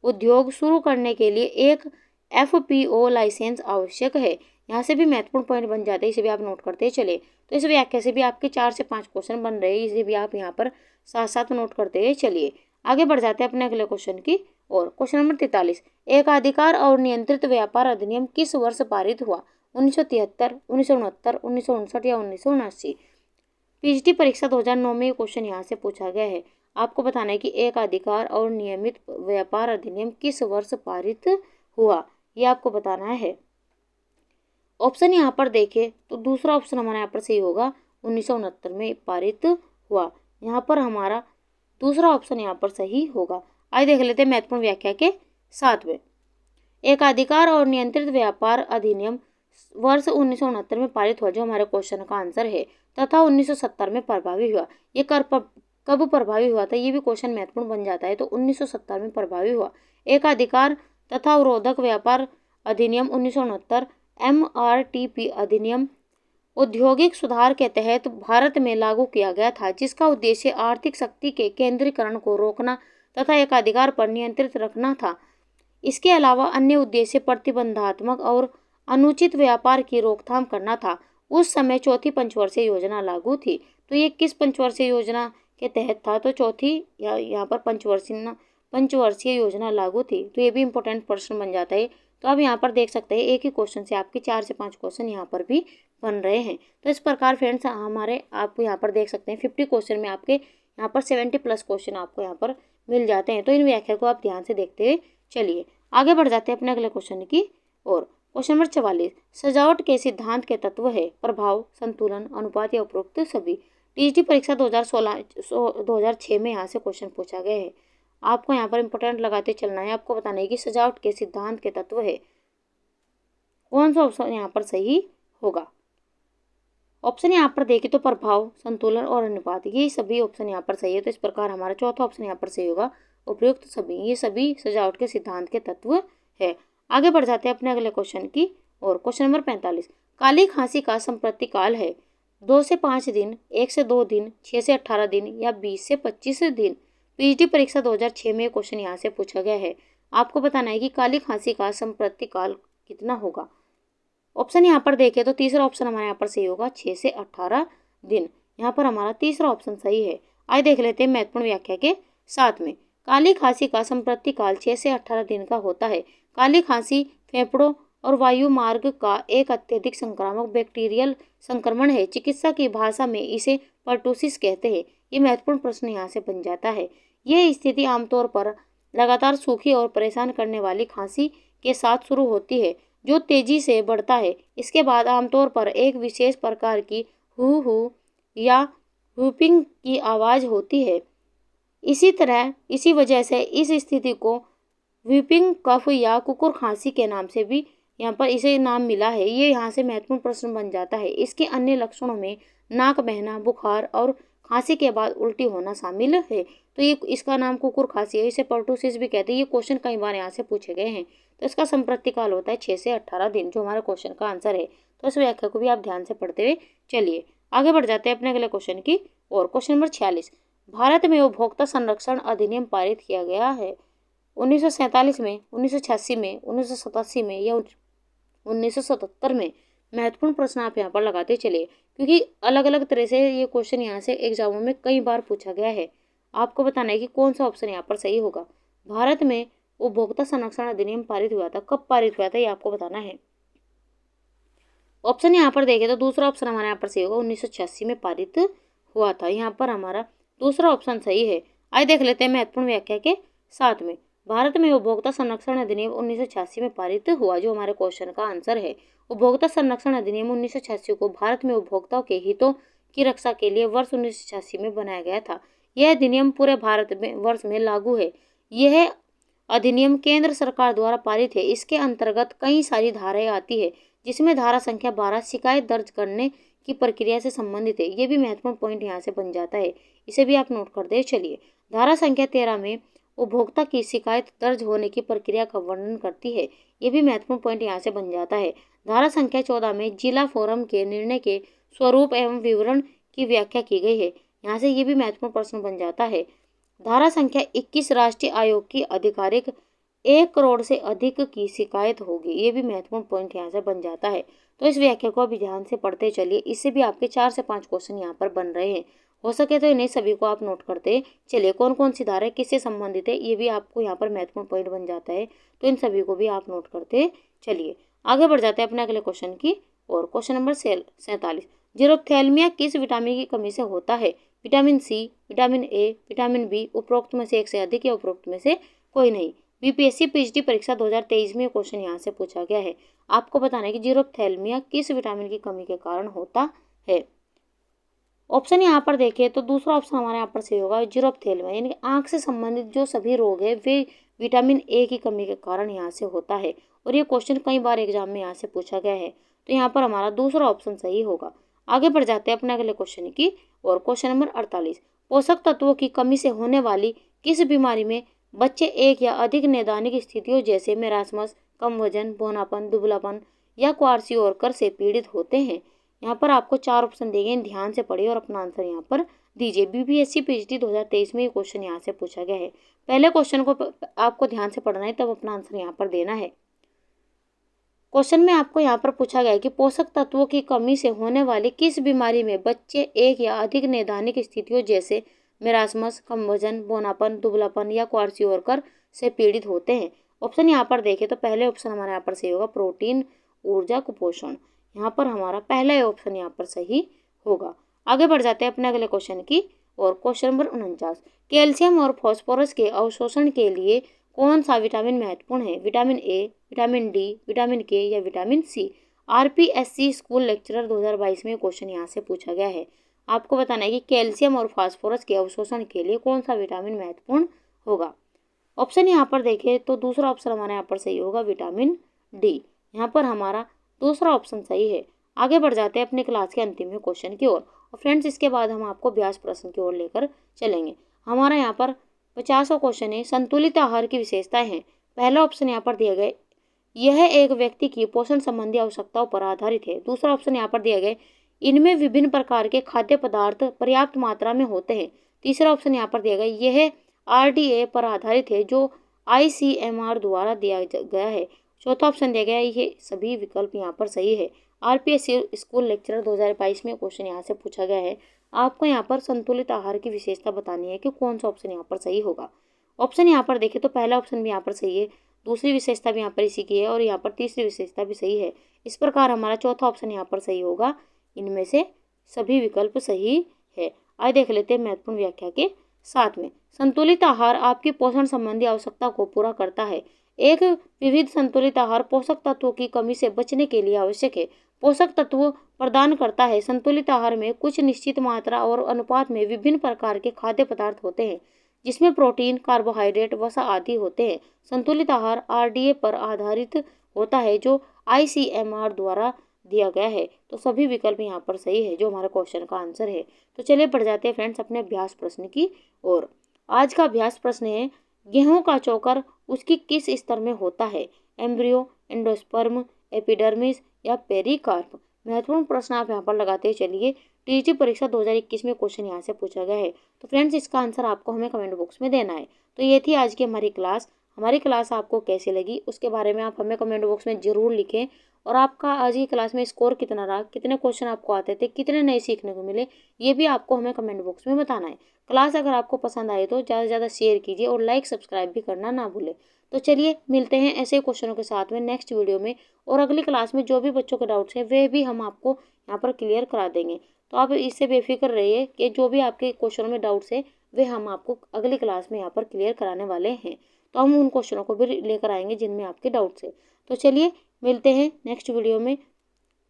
उद्योग शुरू करने के लिए एक FPO लाइसेंस आवश्यक है। यहाँ से भी महत्वपूर्ण पॉइंट बन जाते हैं, इसे भी आप नोट करते चले। तो इस व्याख्या से भी आपके 4 से 5 क्वेश्चन बन रहे हैं, इसे भी आप यहाँ पर साथ साथ नोट करते चलिए। आगे बढ़ जाते हैं अपने अगले क्वेश्चन की और। क्वेश्चन नंबर 43, एकाधिकार और नियंत्रित व्यापार अधिनियम किस वर्ष पारित हुआ? 1973, 1969, 1959 या 1979। पीजीटी परीक्षा 2009 में क्वेश्चन यहाँ से पूछा गया है। आपको बताना है कि एक अधिकार और नियमित व्यापार अधिनियम किस वर्ष पारित हुआ, ये आपको बताना है। ऑप्शन यहाँ पर देखें तो दूसरा ऑप्शन हमारा यहाँ पर सही होगा, 1969 में पारित हुआ। यहाँ पर हमारा दूसरा ऑप्शन यहाँ पर सही होगा। आइए देख लेते हैं महत्वपूर्ण व्याख्या के साथ में। एक अधिकार और नियंत्रित व्यापार अधिनियम वर्ष 1969 में पारित हुआ, जो हमारे क्वेश्चन का आंसर है, तथा 1970 में प्रभावी हुआ। ये कब प्रभावी हुआ था, ये भी क्वेश्चन महत्वपूर्ण बन जाता है। तो 1970 में प्रभावी हुआ। एक अधिकार तथा अवरोधक व्यापार अधिनियम 1969 MRTP अधिनियम औद्योगिक सुधार के तहत भारत में लागू किया गया था, जिसका उद्देश्य आर्थिक शक्ति के केंद्रीकरण को रोकना तथा एकाधिकार पर नियंत्रित रखना था। इसके अलावा अन्य उद्देश्य प्रतिबंधात्मक और अनुचित व्यापार की रोकथाम करना था। उस समय चौथी पंचवर्षीय योजना लागू थी। तो ये किस पंचवर्षीय योजना के तहत था? तो चौथी यहाँ पर पंचवर्षीय योजना लागू थी। तो ये भी इंपॉर्टेंट प्रश्न बन जाता है। तो आप यहाँ पर देख सकते हैं एक ही क्वेश्चन से आपके 4 से 5 क्वेश्चन यहाँ पर भी बन रहे हैं। तो इस प्रकार फ्रेंड्स हमारे आपको यहाँ पर देख सकते हैं 50 क्वेश्चन में आपके यहाँ पर 70 प्लस क्वेश्चन आपको यहाँ पर मिल जाते हैं। तो इन व्याख्या को आप ध्यान से देखते हुए चलिए आगे बढ़ जाते हैं अपने अगले क्वेश्चन की ओर। क्वेश्चन नंबर 44, सजावट के सिद्धांत के तत्व है प्रभाव, संतुलन, अनुपात या उपरोक्त सभी। टीजीटी परीक्षा 2006 में यहाँ से क्वेश्चन पूछा गया है। आपको यहाँ पर इंपॉर्टेंट लगाते चलना है। आपको बताना है कि सजावट के सिद्धांत के तत्व है, कौन सा ऑप्शन यहाँ पर सही होगा। ऑप्शन यहाँ पर देखिए तो प्रभाव, संतुलन और अनुपात, ये सभी ऑप्शन यहाँ पर सही है। तो इस प्रकार हमारा चौथा ऑप्शन यहाँ पर सही होगा, उपयुक्त सभी। ये सभी सजावट के सिद्धांत के तत्व है। आगे बढ़ जाते हैं अपने अगले क्वेश्चन की और। क्वेश्चन नंबर 45, काली खांसी का संप्रति काल है 2 से 5 दिन, 1 से 2 दिन, 6 से 18 दिन या 20 से 25 दिन। पीजीटी परीक्षा 2006 में क्वेश्चन यहाँ से पूछा गया है। आपको बताना है कि काली खांसी का संप्रति काल कितना होगा। ऑप्शन यहाँ पर देखें तो तीसरा ऑप्शन हमारे यहाँ पर सही होगा, 6 से 18 दिन। यहाँ पर हमारा तीसरा ऑप्शन सही है। आइए देख लेते हैं महत्वपूर्ण व्याख्या के साथ में। काली खांसी का संप्रति काल 6 से 18 दिन का होता है। काली खांसी फेफड़ों और वायु मार्ग का एक अत्यधिक संक्रामक बैक्टीरियल संक्रमण है। चिकित्सा की भाषा में इसे पर्टूसिस कहते हैं। ये महत्वपूर्ण प्रश्न यहाँ से बन जाता है। यह स्थिति आमतौर पर लगातार सूखी और परेशान करने वाली खांसी के साथ शुरू होती है जो तेजी से बढ़ता है। इसके बाद आमतौर पर एक विशेष प्रकार की हू या हुपिंग की आवाज़ होती है। इसी वजह से इस स्थिति को व्हीपिंग कफ या कुकुर खांसी के नाम से भी यहाँ पर इसे नाम मिला है। ये यहाँ से महत्वपूर्ण प्रश्न बन जाता है। इसके अन्य लक्षणों में नाक बहना, बुखार और खांसी के बाद उल्टी होना शामिल है। तो ये इसका नाम कुकुर खांसी है, इसे पर्टूसिस भी कहते हैं। ये क्वेश्चन कई बार यहाँ से पूछे गए हैं। तो इसका संप्रति काल होता है 6 से 18 दिन, जो हमारा क्वेश्चन का आंसर है। तो इस व्याख्या को भी आप ध्यान से पढ़ते हुए चलिए आगे बढ़ जाते हैं अपने अगले क्वेश्चन की और। क्वेश्चन नंबर 46, भारत में उपभोक्ता संरक्षण अधिनियम पारित किया गया है 1947 में, 1986 में, 1987 में या 1977 में। महत्वपूर्ण प्रश्न आप यहाँ पर लगाते चलिए क्योंकि अलग अलग तरह से ये क्वेश्चन यहाँ से एग्जामों में कई बार पूछा गया है। आपको बताना है कि कौन सा ऑप्शन यहाँ पर सही होगा। भारत में उपभोक्ता संरक्षण अधिनियम पारित हुआ था, कब पारित हुआ था ये आपको बताना है। ऑप्शन यहाँ पर देखें तो दूसरा ऑप्शन हमारे यहाँ पर सही होगा, 1986 में पारित हुआ था। यहाँ पर हमारा दूसरा ऑप्शन सही है। आइए देख लेते हैं महत्वपूर्ण व्याख्या के साथ में। भारत में उपभोक्ता संरक्षण अधिनियम 1986 में पारित हुआ, जो हमारे क्वेश्चन का आंसर है। उपभोक्ता संरक्षण अधिनियम 1986 को भारत में उपभोक्ताओं के हितों की रक्षा के लिए वर्ष 1986 में बनाया गया था। यह अधिनियम पूरे भारत में वर्ष में लागू है। यह अधिनियम केंद्र सरकार द्वारा पारित है। इसके अंतर्गत कई सारी धाराएं आती है, जिसमें धारा संख्या 12 शिकायत दर्ज करने की प्रक्रिया से संबंधित है। ये भी महत्वपूर्ण पॉइंट यहाँ से बन जाता है, इसे भी आप नोट कर दे चलिए। धारा संख्या 13 में उपभोक्ता की शिकायत दर्ज होने की प्रक्रिया का वर्णन करती है। ये भी महत्वपूर्ण पॉइंट यहाँ से बन जाता है। धारा संख्या 14 में जिला फोरम के निर्णय के स्वरूप एवं विवरण की व्याख्या की गई है। यहाँ से ये भी महत्वपूर्ण प्रश्न बन जाता है। धारा संख्या 21 राष्ट्रीय आयोग की आधिकारिक 1 करोड़ से अधिक की शिकायत होगी। ये भी महत्वपूर्ण पॉइंट यहाँ से बन जाता है। तो इस व्याख्या को अभी ध्यान से पढ़ते चलिए, इससे भी आपके 4 से 5 क्वेश्चन यहाँ पर बन रहे हैं। हो सके तो इन्हें सभी को आप नोट करते चलिए। कौन कौन सी धारा किससे संबंधित है ये भी आपको यहाँ पर महत्वपूर्ण पॉइंट बन जाता है। तो इन सभी को भी आप नोट करते चलिए। आगे बढ़ जाते हैं अपने अगले क्वेश्चन की और। क्वेश्चन नंबर 47, जीरोप्थेल्मिया किस विटामिन की कमी से होता है। Vitamin C, vitamin A, vitamin B, उपरोक्त में से एक से अधिक या उपरोक्त में से कोई नहीं। बीपीएससी पीएचडी परीक्षा 2023 में क्वेश्चन यहाँ से पूछा गया है। आपको बताना है कि जीरोप्थेल्मिया किस विटामिन की कमी के कारण होता है। ऑप्शन यहाँ पर देखें तो दूसरा ऑप्शन हमारे यहाँ पर सही होगा, जीरोप्थेल्मिया यानी आंख से संबंधित जो सभी रोग है वे विटामिन ए की कमी के कारण यहाँ से होता है। और ये क्वेश्चन कई बार एग्जाम में यहाँ से पूछा गया है। तो यहाँ पर हमारा दूसरा ऑप्शन सही होगा। आगे बढ़ जाते हैं अपने अगले क्वेश्चन की और। क्वेश्चन नंबर 48, पोषक तत्वों की कमी से होने वाली किस बीमारी में बच्चे एक या अधिक नैदानिक स्थितियों जैसे मेरास्मस, कम वजन, बौनापन, दुबलापन या क्वार्सियोरकर से पीड़ित होते हैं। यहाँ पर आपको 4 ऑप्शन दिए गए, ध्यान से पढ़िए और अपना आंसर यहाँ पर दीजिए। बीपीएससी पीएचडी 2023 में ये क्वेश्चन यहाँ से पूछा गया है। पहले क्वेश्चन को आपको ध्यान से पढ़ना है, तब अपना आंसर यहाँ पर देना है। क्वेश्चन में आपको यहाँ पर पूछा गया है कि पोषक तत्वों की कमी से होने वाली किस बीमारी में बच्चे एक या अधिक नैदानिक स्थितियों जैसे मेरास्मस, कम वजन, बौनापन, दुबलापन या क्वार्सियोरकर से पीड़ित होते हैं। ऑप्शन यहाँ पर देखें तो पहले ऑप्शन हमारे यहाँ पर सही होगा, प्रोटीन, ऊर्जा, कुपोषण। यहाँ पर हमारा पहला ऑप्शन यहाँ पर सही होगा। आगे बढ़ जाते हैं अपने अगले क्वेश्चन की और क्वेश्चन नंबर 49, कैल्शियम और फास्फोरस के अवशोषण के लिए कौन सा विटामिन महत्वपूर्ण है? Vitamin A, vitamin D, vitamin K या vitamin C? RPSC school lecturer 2022 में क्वेश्चन यहाँ से पूछा गया है। आपको बताना है कि कैल्शियम और फास्फोरस के अवशोषण के लिए कौन सा विटामिन महत्वपूर्ण होगा। ऑप्शन यहाँ पर देखें तो दूसरा ऑप्शन हमारे यहाँ पर सही होगा, विटामिन डी। यहाँ पर हमारा दूसरा ऑप्शन सही है। आगे बढ़ जाते हैं अपने क्लास के अंतिम क्वेश्चन की ओर और फ्रेंड्स इसके बाद हम आपको अभ्यास प्रश्न की ओर लेकर चलेंगे। हमारा यहाँ पर 50वां क्वेश्चन है, संतुलित आहार की विशेषताएं हैं। पहला ऑप्शन यहाँ पर दिया गया, यह एक व्यक्ति की पोषण संबंधी आवश्यकताओं पर आधारित है। दूसरा ऑप्शन यहाँ पर दिया गया, इनमें विभिन्न प्रकार के खाद्य पदार्थ पर्याप्त मात्रा में होते हैं। तीसरा ऑप्शन यहाँ पर दिया गया, यह आरडीए पर आधारित है जो आईसीएमआर द्वारा दिया गया है। चौथा ऑप्शन दिया गया है, ये सभी विकल्प यहाँ पर सही है। आरपीएससी स्कूल लेक्चरर 2022 में क्वेश्चन यहाँ से पूछा गया है। आपको यहाँ पर संतुलित आहार की विशेषता बतानी है कि कौन सा ऑप्शन यहाँ पर सही होगा। ऑप्शन यहाँ पर देखें तो पहला ऑप्शन भी यहाँ पर सही है, दूसरी विशेषता भी यहाँ पर इसी की है और यहाँ पर तीसरी विशेषता भी सही है। इस प्रकार हमारा चौथा ऑप्शन यहाँ पर सही होगा। इनमें से सभी विकल्प सही है। आइए देख लेते हैं महत्वपूर्ण व्याख्या के साथ में। संतुलित आहार आपकी पोषण संबंधी आवश्यकता को पूरा करता है। एक विविध संतुलित आहार पोषक तत्वों की कमी से बचने के लिए आवश्यक है। पोषक तत्व प्रदान करता है। संतुलित आहार में कुछ निश्चित मात्रा और अनुपात में विभिन्न प्रकार के खाद्य पदार्थ होते हैं जिसमें प्रोटीन, कार्बोहाइड्रेट, वसा आदि होते हैं। संतुलित आहार आरडीए पर आधारित होता है जो आईसीएमआर द्वारा दिया गया है। तो सभी विकल्प यहाँ पर सही है जो हमारे क्वेश्चन का आंसर है। तो चलिए बढ़ जाते हैं फ्रेंड्स अपने अभ्यास प्रश्न की ओर। आज का अभ्यास प्रश्न है, गेहूं का चोकर उसकी किस स्तर में होता है? एम्ब्रियो, एंडोस्पर्म, एपिडर्मिस या पेरिकार्प? महत्वपूर्ण प्रश्न आप यहाँ पर लगाते चलिए। टीजीटी परीक्षा 2021 में क्वेश्चन यहाँ से पूछा गया है। तो फ्रेंड्स इसका आंसर आपको हमें कमेंट बॉक्स में देना है। तो ये थी आज की हमारी क्लास। हमारी क्लास आपको कैसी लगी उसके बारे में आप हमें कमेंट बॉक्स में ज़रूर लिखें और आपका आज की क्लास में स्कोर कितना रहा, कितने क्वेश्चन आपको आते थे, कितने नए सीखने को मिले, ये भी आपको हमें कमेंट बॉक्स में बताना है। क्लास अगर आपको पसंद आए तो ज़्यादा से ज़्यादा शेयर कीजिए और लाइक सब्सक्राइब भी करना ना भूलें। तो चलिए मिलते हैं ऐसे क्वेश्चनों के साथ में नेक्स्ट वीडियो में और अगली क्लास में जो भी बच्चों के डाउट्स हैं वे भी हम आपको यहाँ पर क्लियर करा देंगे। तो आप इससे बेफिक्र रहिए कि जो भी आपके क्वेश्चनों में डाउट्स हैं वे हम आपको अगली क्लास में यहाँ पर क्लियर कराने वाले हैं। तो हम उन क्वेश्चनों को भी लेकर आएंगे जिनमें आपके डाउट्स हैं। तो चलिए मिलते हैं नेक्स्ट वीडियो में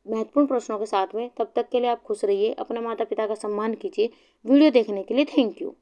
महत्वपूर्ण प्रश्नों के साथ में। तब तक के लिए आप खुश रहिए, अपने माता पिता का सम्मान कीजिए। वीडियो देखने के लिए थैंक यू।